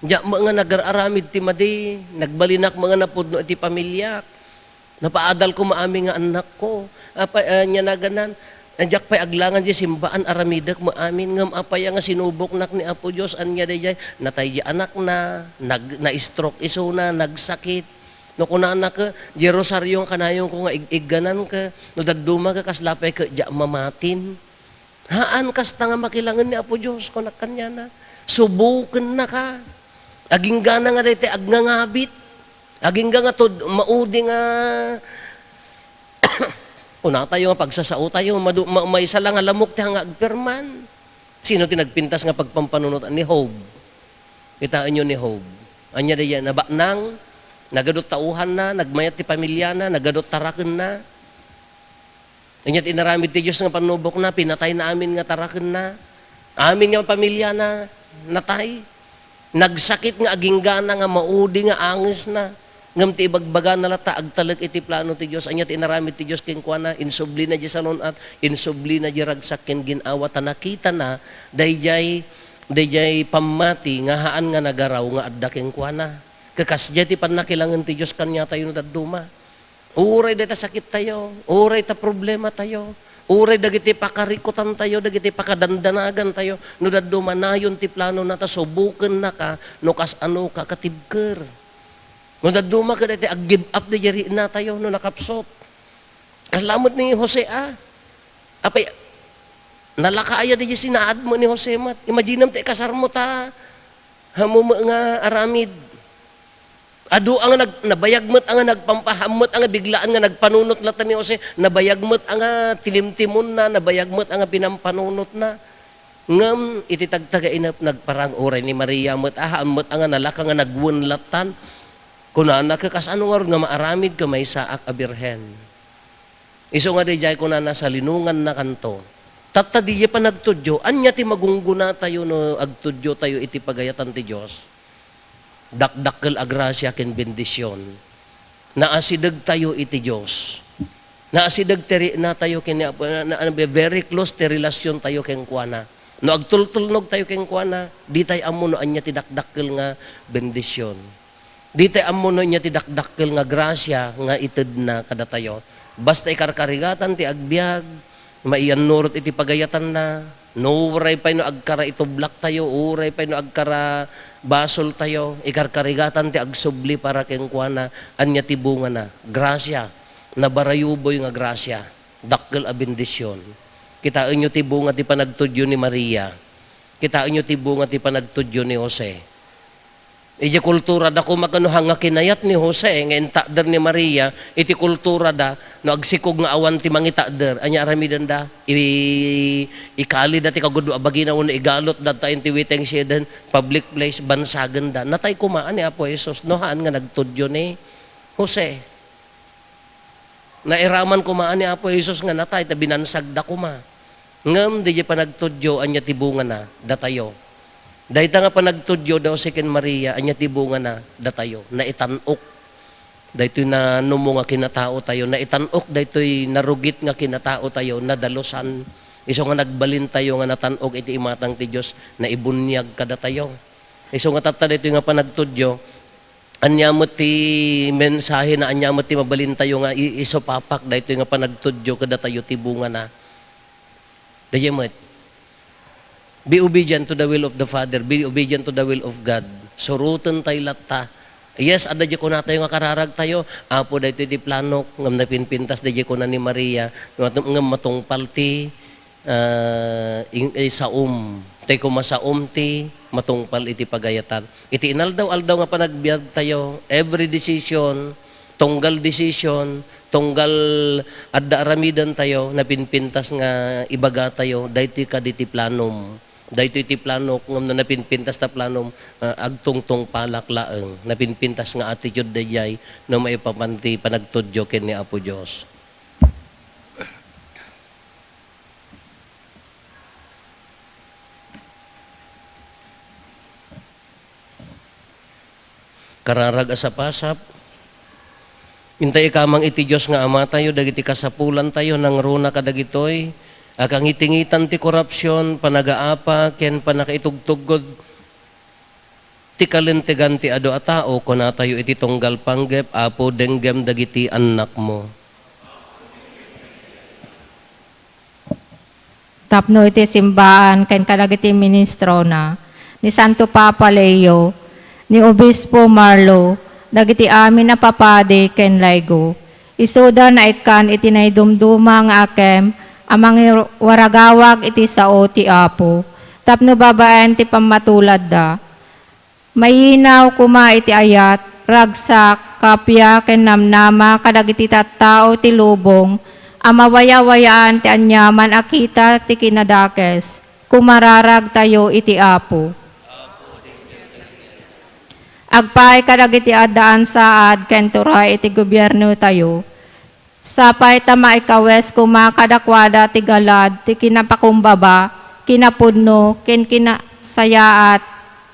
E: diya mga nag-aramid ti madi, nagbalinak mga napudno ti pamilya. Napaadal ko maami nga anak ko. Nya naganan, Anjak pa'y aglangan di simbaan aramidak maamin ngam apaya nga sinubok nak ni Apo Diyos anya dayay natay di anak na-stroke iso na nagsakit. No kuna anak ka di rosaryo kanayon ko nga igganan ka no daduma ka kaslapay ka di mamatin. Haan kasta nga makilangan ni Apo Diyos ko nakanya na. Subukan na ka. Aging gana nga dayte agnangabit. Aging nga to maudi nga una tayo nga pagsasao tayo, may isa lang alamok ti hanga agperman. Sino tinagpintas nga pagpampanunot ni Job? Kitaan nyo ni Job. Anya daya, nabaknang, nagadot tauhan na, nagmayat ti pamilya na, nagadot taraken na. Anya inaramid ti Diyos nga panubok na, pinatay na amin nga taraken na. Amin nga pamilya na, natay. Nagsakit nga aginggana nga maudi nga angis na. Ngam ti ibagbaga na lata agtalag iti plano ti Dios anya ti inaramid ti Dios ken kuana insubli na di salon at insubli na di ragsak ken ginawa ta nakita na dayjay pamati nga haan nga nagaraw nga adda ken kuana kakasdya ti pannakilangan ti Dios kanya tayo no daduma uray data sakit tayo uray ta problema tayo uray dagiti pakarikutan tayo dagiti pakadandanagan tayo no daduma nayon ti plano nata subuken na ka no kas ano ka katibker. Nung daduma ka dati, ag-give up na jari na tayo, no nakapsot. Kalamot ni Jose, apay, nalakaaya na jari sinaad mo ni Jose, mat. Imagine naman, kasar mo ta, hamo nga aramid. Ado ang nabayagmat, ang nagpampahamot, ang biglaan nga nagpanunot lata ni Jose, nabayagmat, ang tilimtimon na, nabayagmat, ang pinampanunot na. Ngam, ititagtaga inap, nagparang oray ni Maria, mat, ahamot, ang nalaka nga nagwunlatan. Kuna na kakasano nga maaramid ka may saak a birhen. Iso nga dijay kuna na sa linungan na kanto. Tatta diya pa nagtudyo, anya ti magungguna tayo no agtudyo tayo iti pagayatan ti Diyos. Dakdakkel agrasya ken bendisyon. Naasidag tayo iti Diyos. Naasidag teri na tayo ken very close ti relasyon tayo ken kuana. No agtultulnog tayo ken kuana, di tayo amo no anya ti dakdakkel nga bendisyon. Dito amuno niya ti dakdakkel nga grasya nga ited na kada tayo. Basta ikarkarigatan ti agbiag, maiyan nurot iti pagayatan na, no uray pa no agkara itublak tayo, uray pa no agkara basol tayo, ikarkarigatan ti agsubli para ken kuana, anya ti bunga na, grasya, nabarayuboy nga grasya, dakkel a bendisyon. Kitaan nyo ti bunga ti panagtudyo ni Maria, kitaan nyo ti bunga ti panagtudyo ni Jose. Iti kultura da kumakano hanga kinayat ni Jose nga takder ni Maria iti kultura da no agsikog nga awan ti mangitakder anya aramidan da ikali da ti kagudo abagina no igalot da ta ti witeng sieden public place bansagan da natay kumaan ni Apo Jesus no haan nga nagtudyo ni Jose nairaman kumaan ni Apo Jesus nga natay ta binansag da kuma ngem di pa nagtudyo anya ti bunga na datayo. Dahil nga pa nagtudyo daw si ken Maria, anya tibunga na datayo, na itanok. Dahil na numo nga kinatao tayo, na itanok, dahil narugit nga kinatao tayo, na dalusan. Iso nga nagbalin tayo nga natanog iti imatang ti Dios na ibunyag kada tayo. Iso nga tatta dito nga panagtudyo, anyamot ti mensahe na anyamot ti mabalin tayo nga iso papak dito nga panagtudyo kada tayo ti bunga na. Dayemot. Be obedient to the will of the Father, be obedient to the will of God. Surutan tayo latta. Yes, adadya ko na tayo nga kararag tayo. Apo dito di plano, ngam napinpintas dayya ko na ni Maria, ngam matungpal ti saum. Tay ko masaum ti matungpal iti pagayatan. Iti inaldaw-aldaw nga panagbiag tayo. Every decision, tunggal decision, tunggal adda aramidan tayo, napinpintas nga ibaga tayo, daytoy kaditi planom. Dahito iti plano, kung napinpintas na planom, agtungtong palaklaang, napinpintas nga attitude dayay, na may papanti panagtudyo ken ni Apo Diyos. Kararag asapasap, hintay kamang iti Diyos nga ama tayo, dagiti kasapulan tayo, nang runa kadagitoy, akang itingitan ti korupsyon, panagaapa, ken panakaitugtugod, ti kalintigan ti ado a tao, kuna tayo iti tunggal panggep, apo denggem dagiti anak mo.
B: Tapno iti simbaan, ken kadagiti ministro na, ni Santo Papa Leo, ni Obispo Marlo, dagiti amin na papadi ken laygo. Isuda na ikan iti naidumduma nga akem, amang waragawag iti sao ti Apo. Tapno babaen ti pamatulad da. Mayinaw kuma iti ayat, ragsak, kapya, ken namnama, kadagiti tattao ti lubong, amawaya-wayaan ti anyaman akita ti kinadakes, kumararag tayo iti Apo. Agpay kadagiti addaan saad, ken turay iti gobyerno tayo, sapay tama ikawes kuma kadakwada ti galad, ti kinapakumbaba, kinapudno, ken kinasayaat,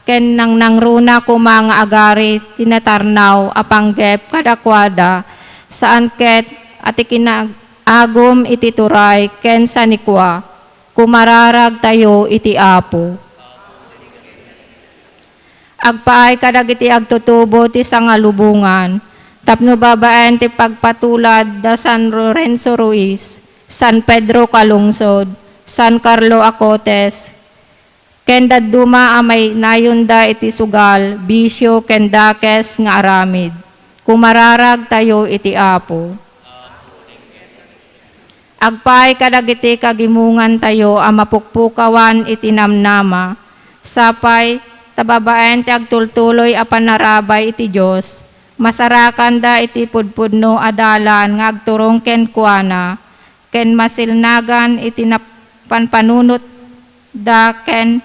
B: ken nang nangruna kuma nga agari, tinatarnaw, apanggep, kadakwada, saan ket, ati kinaagom iti turay, ken sanikwa, kumararag tayo iti Apo. Agpaay kadagiti agtutubo ti sangalubungan, tapno babaen ti pagpatulad da San Lorenzo Ruiz, San Pedro Calungsod, San Carlo Acotes, ken dadduma amay nayunda iti sugal, bisyo ken dakes nga aramid. Kumararag tayo iti Apo. Agpaay kadagiti kagimungan tayo a mapukpukawan iti namnama, sapay tababaen ti agtultuloy a panarabay iti Dios, masarakan da iti pudpudno adalan nga agturong ken kuana, ken masilnagan iti panpanunot da ken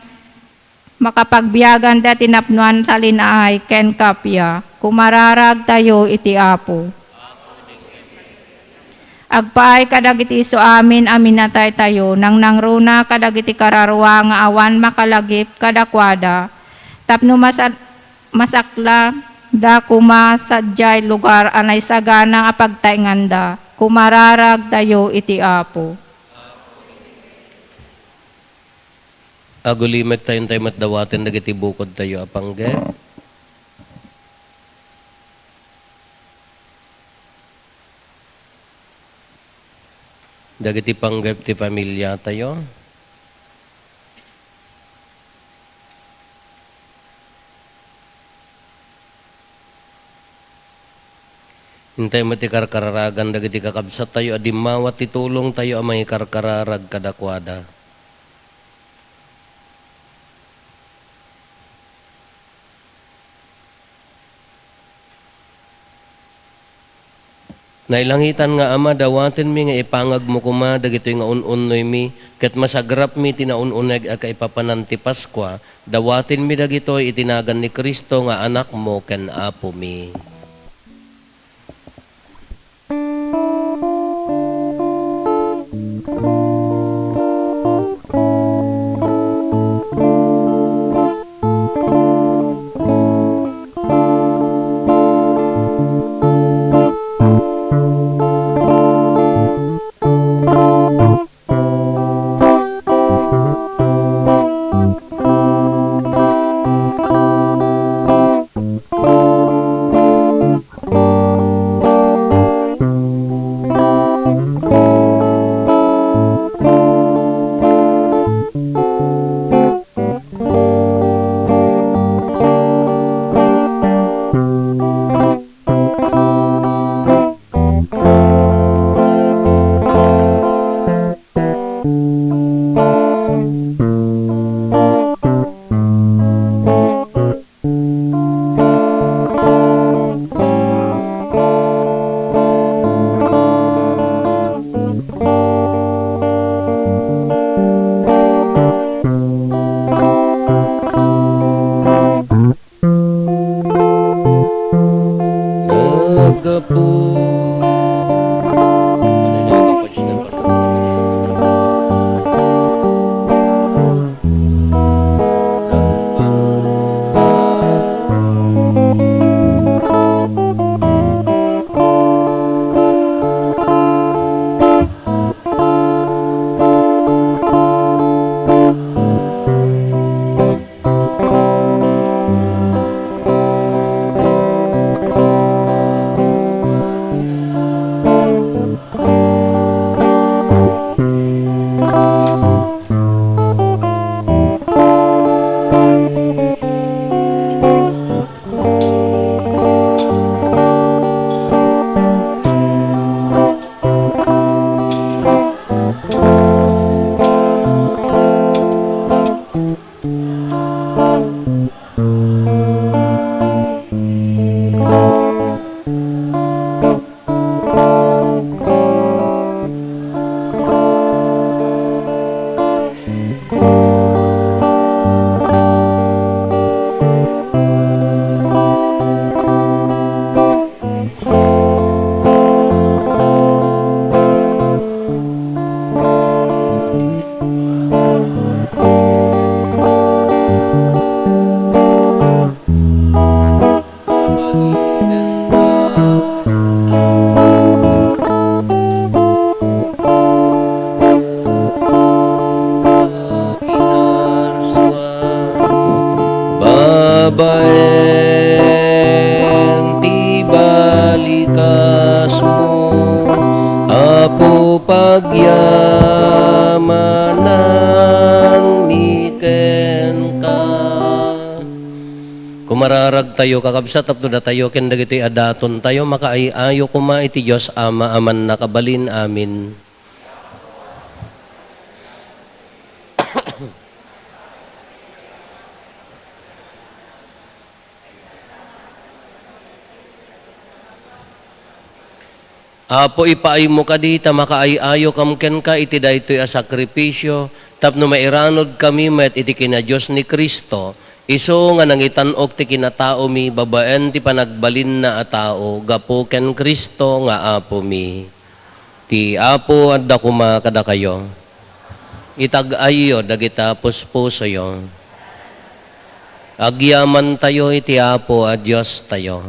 B: makapagbiyagan da tinapnuan talinaay ken kapya, kumararag tayo iti Apo. Agpaay kadagiti iso amin aminatay tayo, nang nangruna kadagiti kararwa nga awan makalagip kadakwada, tapno masakla da kuma sadyay lugar anay sagana nga pagtainganda, kumararag tayo iti Apo.
E: Agulimek tayo tayo matdawatin dagiti bukod tayo apangge. Dagiti panggep ti pamilya tayo. Hintay mo ti karkararagan dagiti kakabsat tayo, adimawat ti tulong tayo amay karkararag kadakwada. Nailangitan nga ama, dawatin mi nga ipangag mo kuma, dagito nga un-unoy mi, kat masagrap mi tinaununag aka ipapanan ti Paskwa, dawatin mi dagito itinagan ni Kristo nga anak mo ken Apo mi. lawas mo, Apo pagyamanan miken ka. Kumararag tayo kakabsat tapno da tayo ken dagiti adaton tayo makaayo kuma iti Dios Ama aman nakabalin. Amin. Apo ipaay mo kadita makaayo kamken ka iti daytoy a sakripisyo tapno mairanod kami met iti kina Dios ni Kristo. Iso nga nangitan-ok ti kinatao mi babaen ti panagbalin na a tao gapo ken Kristo nga Apo mi. Ti Apo adda kuma kada kayo. Itag-ayo dagita puspusoyo. Agyaman tayo iti Apo a Dios tayo.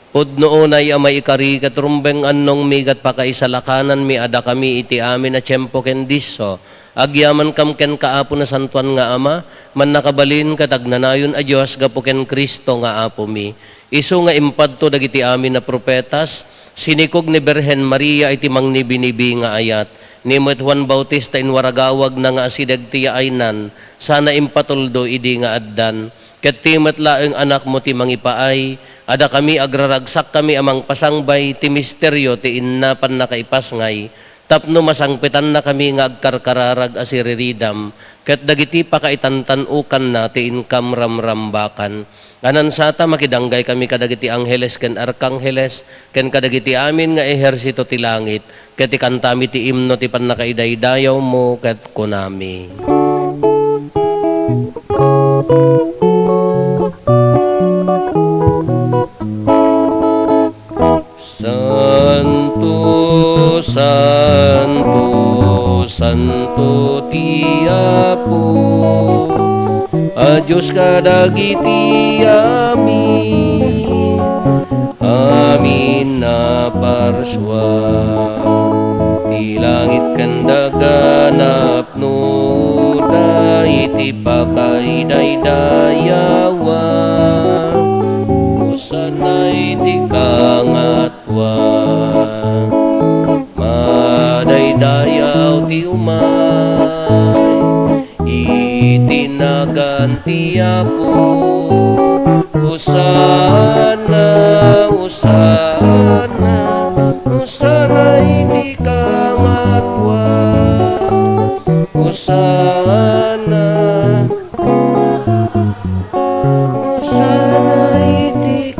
E: Pudnoon ay amay ikari katrumbeng annong migat pakaisalakanan mi ada kami iti amin na tiyempo ken disso. Agyaman kam ken kaapo na santuan nga ama, man nakabalin katagnanayon a Dios gapo ken Kristo nga Apo mi. Isu nga impadto dagiti amin na propetas, sinikog ni Berhen Maria iti mangnibinibi nga ayat. Ni Juan Bautista inwaragawag na nga asideg ti aynan, sana impatuldo idi nga addan. Ket timet laeng anak mo ti mangipaay, ada kami agraragsak kami amang pasangbay ti misteryo ti innapan nakaipasngay. Tapno masangpitan na kami nga agkarkararag asiriridam, ket dagiti pakaitantanukan na ti inkam ramrambakan. Anan sata makidanggay kami kadagiti angheles ken arkangheles, ken kadagiti amin nga ehersito ti langit, ket ikantami ti imno ti pannakaidaydayaw mo ket kunami. Santo, Santo, Santo ti Apo, a Diyos kadagiti amin, amin na parswa, ti langit kandaganap no da iti pakaidaydayawan, sanay di kangatwa, madaydayaw ti umay, itinaganti Apo, usana, usana, usanay di kangatwa, usana, usana iti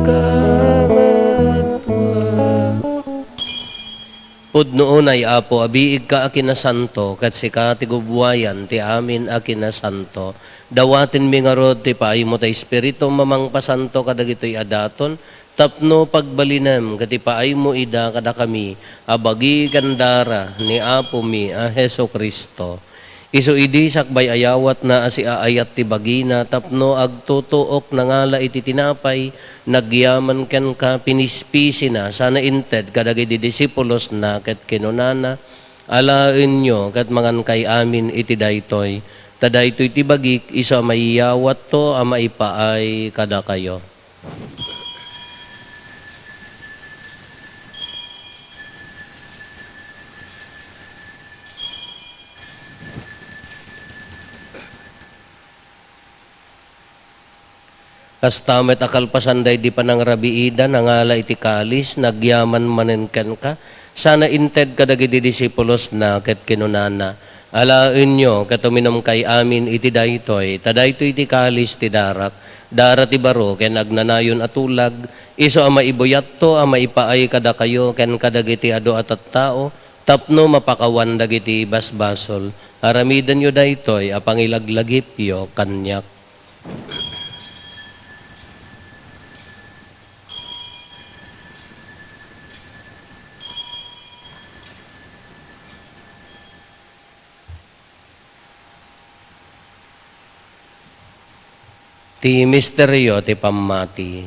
E: pudnoon ay Apo, abiig ka akin na santo, kat si ka ti gubwayan, ti amin akin na santo. Dawatin mi nga rod, ti paay mo ta Espiritu, mamang pasanto kadagito'y adaton, tapno pagbalinem, kati paay mo ida kada kami, abagi gandara ni Apo mi, a Heso Kristo. Isu idi sakbay ayawat na asi aayat ti bagina, tapno agtutuok na ngala iti tinapay, nagyaman ken ka pinispisi na, sana inted kadagiti disipulos na ket kinunana, alaen nyo ket mangan kay amin iti daytoy. Tadaytoy ti bagik, isu maiyawat to, maipaay kada kayo. Kastamet akalpasanday di pa ng rabiida, nangala iti kalis, nagyaman manenken ka, sana inted kadagiti disipulos na ket kinunana. Alaen nyo, katuminom kay amin iti daytoy, tadaytoy iti kalis ti darak, darat ti baro, ken agnanayon atulag, iso ama ibuyat to, ama ipaay kada kayo, ken kadagiti ado at tao, tapno mapakawan dagiti basbasol, aramidan nyo daytoy, apangilaglagip yo kanyak. Ti misteryo ti pamati.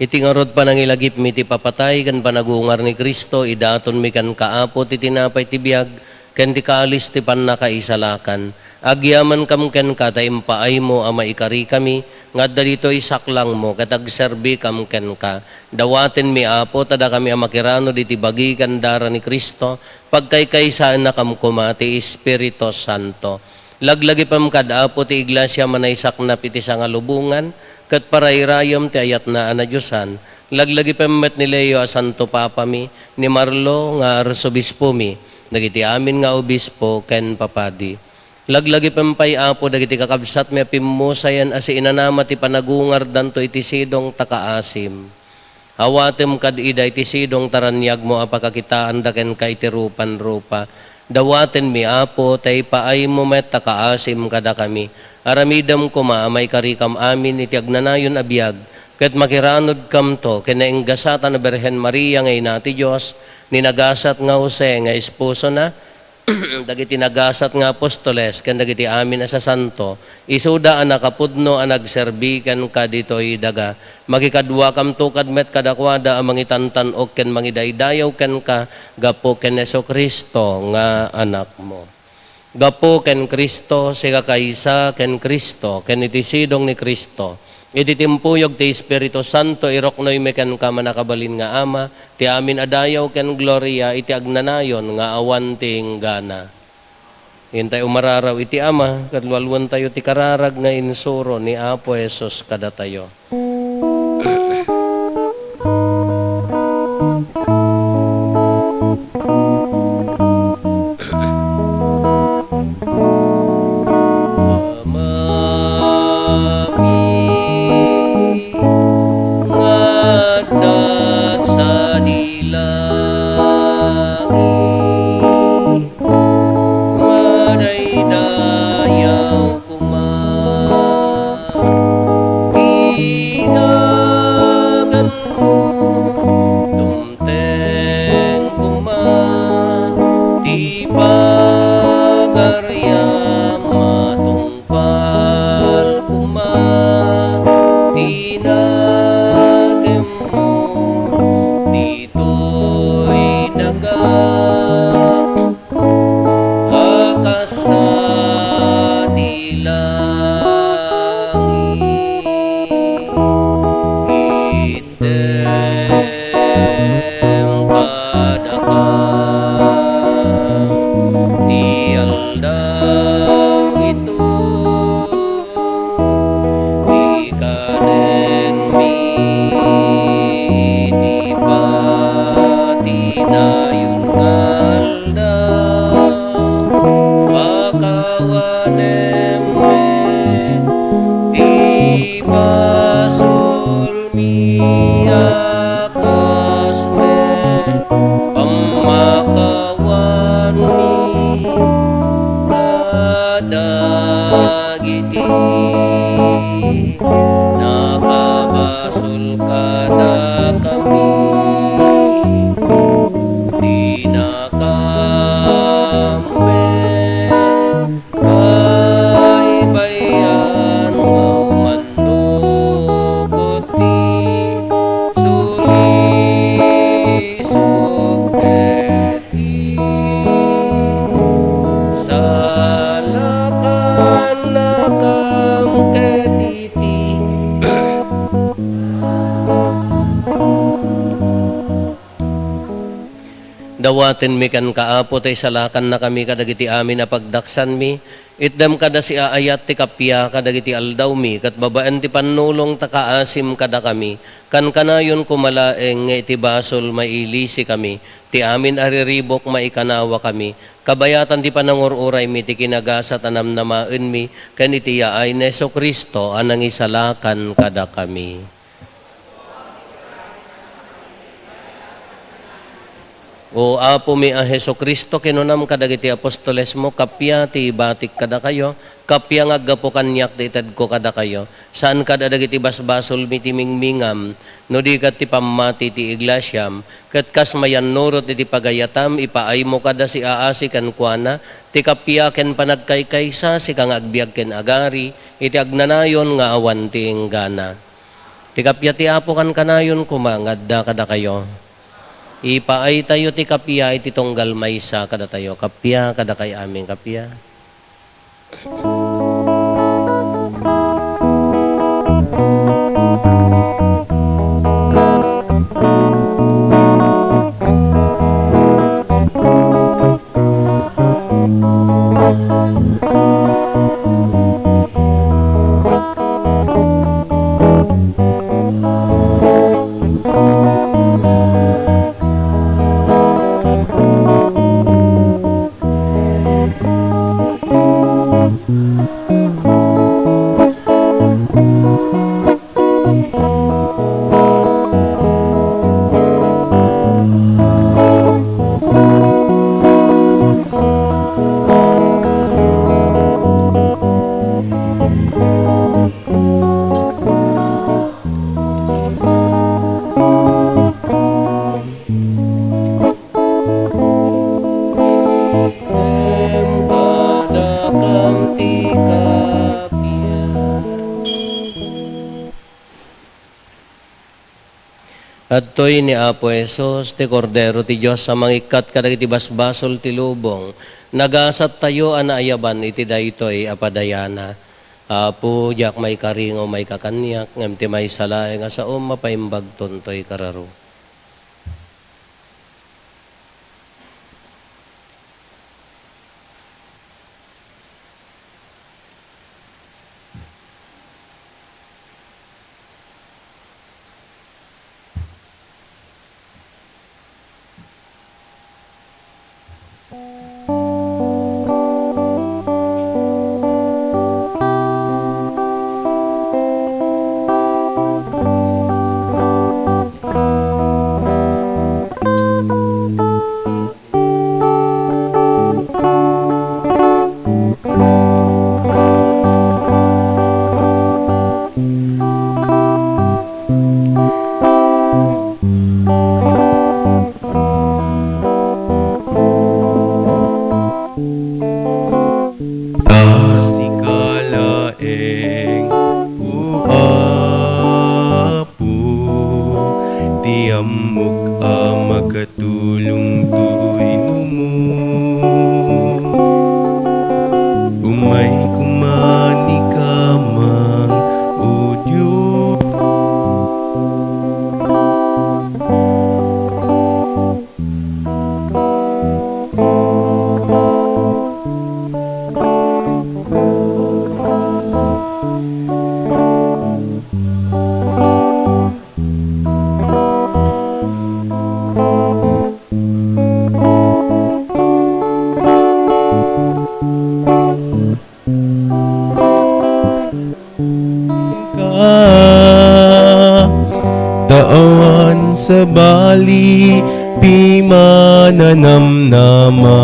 E: Iti ngarod pa nangilagip mi ti papatay kan panagungar ni Kristo, idaton mi kan kaapo ti tinapay ti biag, ken ti kaalis ti pannakaisalakan. Agyaman kam ken ka ta impaay mo ama ikari kami, nga dalito isaklang mo, katagserbi kam ken ka. Dawaten mi apo, tada kami amakirano di ti bagi kandara ni Kristo, pagkaykaysaan na kam kuma ti Espiritu Santo. Laglagi pam kada apo ti iglesia manaysak na piti sa ngalubungan, kat parayrayom ti ayat na anadyosan. Laglagi pammet ni Leo a Santo Papa mi, ni Marlo nga arsobispo mi, dagiti amin nga obispo ken papadi. Laglagi pampay apo dagiti kakabsat mi apimusayan asi inanama ti panagungar danto iti sidong takaasim. Hawatem kad ida iti sidong taranyag mo apakakitaan daken ka iti rupan-rupa. Dawaten mi apo tay paay mo met takaasim kada kami. Aramidam ko maamay karikam amin iti agnanayon abiyag. Ket makiranod kam to kinainggasatan na Berhen Maria ngay nati Diyos, ninagasat nga Jose nga esposo na, dagiti nagasat nga apostoles, ken dagiti amin asa santo, isuda ang nakapudno ang nagserbi ken ka ditoy daga. Magikadwa kam tukad met kadakwada ang mangitantan o ken mangidaydayaw ken ka, gapo ken Jesu-Kristo nga anak mo. Gapo ken Kristo, siga kaysa ken Kristo, ken itisidong ni Kristo. Iti timpuyog ti Espiritu Santo, iroknoy mekan ka manakabalin nga ama, ti amin adayaw ken gloria, iti agnanayon nga awan ting gana. Hintay umararaw iti ama, kadwalwan tayo ti kararag nga insuro ni Apo Jesus kada tayo. Dawaten mi kan kaapo tay salakan na kami kadagiti amin na pagdaksan mi, itdam kada si aayat ti kapya kadagiti aldaw mi, kat babaan ti panulong takaasim kada kami, kan kanayon kumalaeng nga iti basol mailisi kami, ti amin ariribok maikanawa kami, kabayatan ti panangururay mi ti kinagasat anam namaen mi, kan iti yaay na Jesu-Kristo anang isalakan kada kami. O apo mi a Jesu-Kristo kinunam kadagiti apostoles mo, kapya ti batik kada kayo, kapya nga gapo kanyak ti ited ko kada kayo, saan kada dagiti basbasol mi ti mingmingam, no di kat ti pamati ti iglesyam, kat kas mayan nurot iti pagayatam, ipaay mo kada si aasi kan kuana, ti kapya ken panagkaykaysa, si kang agbiag ken agari, iti agnanayon nga awan ti inggana. Ti kapya ti apo kan kanayon kumangadda kada kayo. Ipaay tayo ti kapya iti tunggal maysa kada tayo. Kapya kada kay aming kapya. At to'y ni Apo Esos, ti Kordero ti Diyos, sa mangikat kadag iti basbasol ti lubong, nagasat tayo anaayaban iti daytoy apadayana. Apo, jak may karingo, may kakanyak, ngam ti may salay, nga sa mapaimbag tontoy kararo.
F: Daawan sa bali, pimananamnama.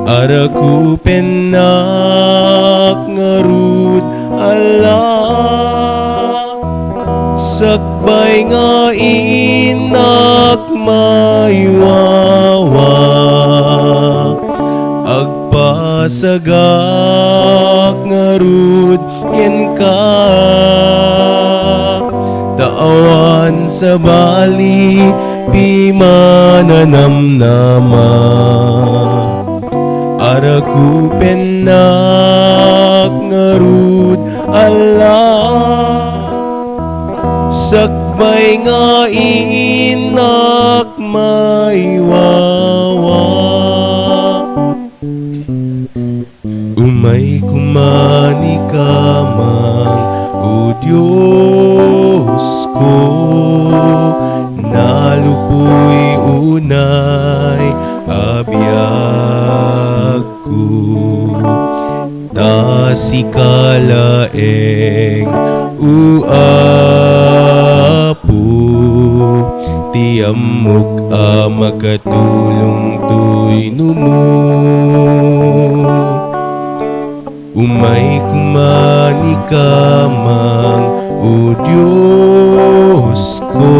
F: Arakupen nak ngarud Allah, sakbay nga inak maywawa. Agpasagak ngarud ken ka, daawan sa bali, pimananamnama. Arakupen nak ngarud Allah, sakbay nga inak maywawa. Umay kumani kamang o Diyos ko, nalupoy unay abiyag ko. Ta si kalaeng uapo, tiamok makatulong to'y numo. Umay kumani kamang o Diyos ko,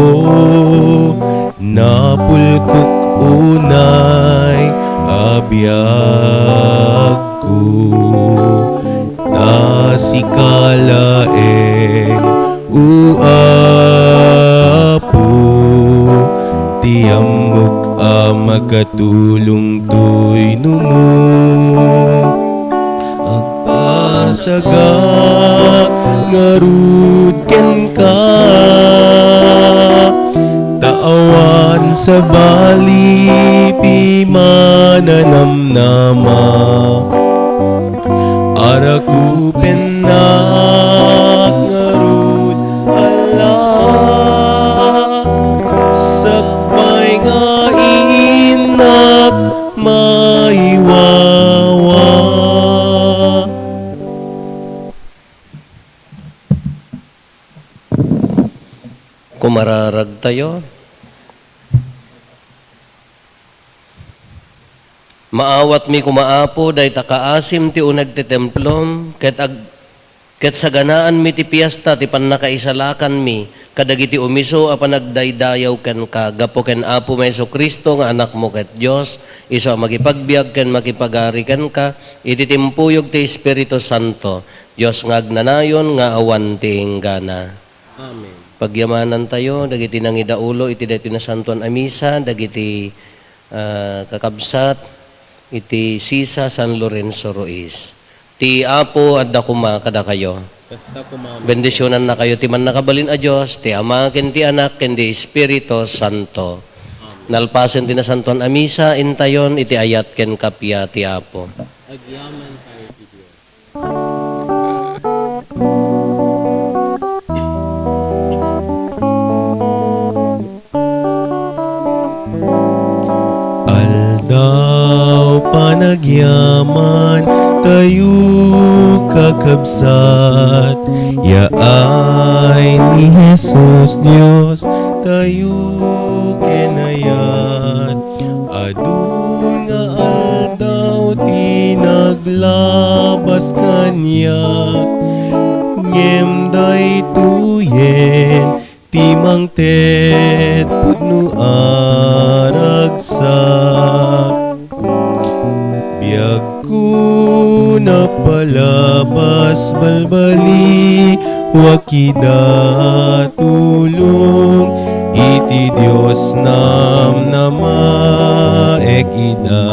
F: napulkok unay abiyag ko. Ta si kalaeng uapo, makatulong to'y numo. Agpasagak ngarud ken ka, taawan sa bali pimananamnama. Araku penak ngarud Allah, sakbay nga inak maiwawa.
E: Kumararag tayo. Maawat mi kumaapo, day takaasim ti unag ti templom, ket sa ganaan mi ti piyesta, ti pannakaisalakan mi, kadagiti umiso a panagdaydayaw ken ka, gapo ken Apo Meso Kristo nga anak mo ket Dios, iso makipagbiag ken makipagari ken ka, iti timpuyog ti Espiritu Santo, Dios nga agnanayon nga awan ti inggana. Amen. Pagyamanan tayo, dagiti nangidaulo, iti dati na Santuan Amisa, dagiti kakabsat, iti Sisa San Lorenzo Ruiz. Ti Apo at dakuma kada kayo. Bendisyonan na kayo, ti man nakabalin a Diyos, ti Ama, ken ti Anak, ken ti Espiritu Santo. Nalpasen ti na Santuan Amisa, intayon, iti ayat ken kapya ti Apo. Agyaman tayo ti Diyos.
F: Aldaw panagyaman tayo kakabsat, yaay ni Jesus Dios tayo kenayat. Adun nga aldaw tinaglabas kanyak, ngem day tuyen timang tet pudno aragsak. Biag ko na palabas balbali, wakida tulong, iti Diyos nam namaek ida.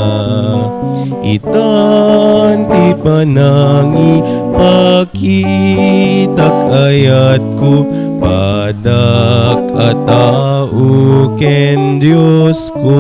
F: Itan ti panangi pakitak ayat ko, padak at tao ken Diyos ko.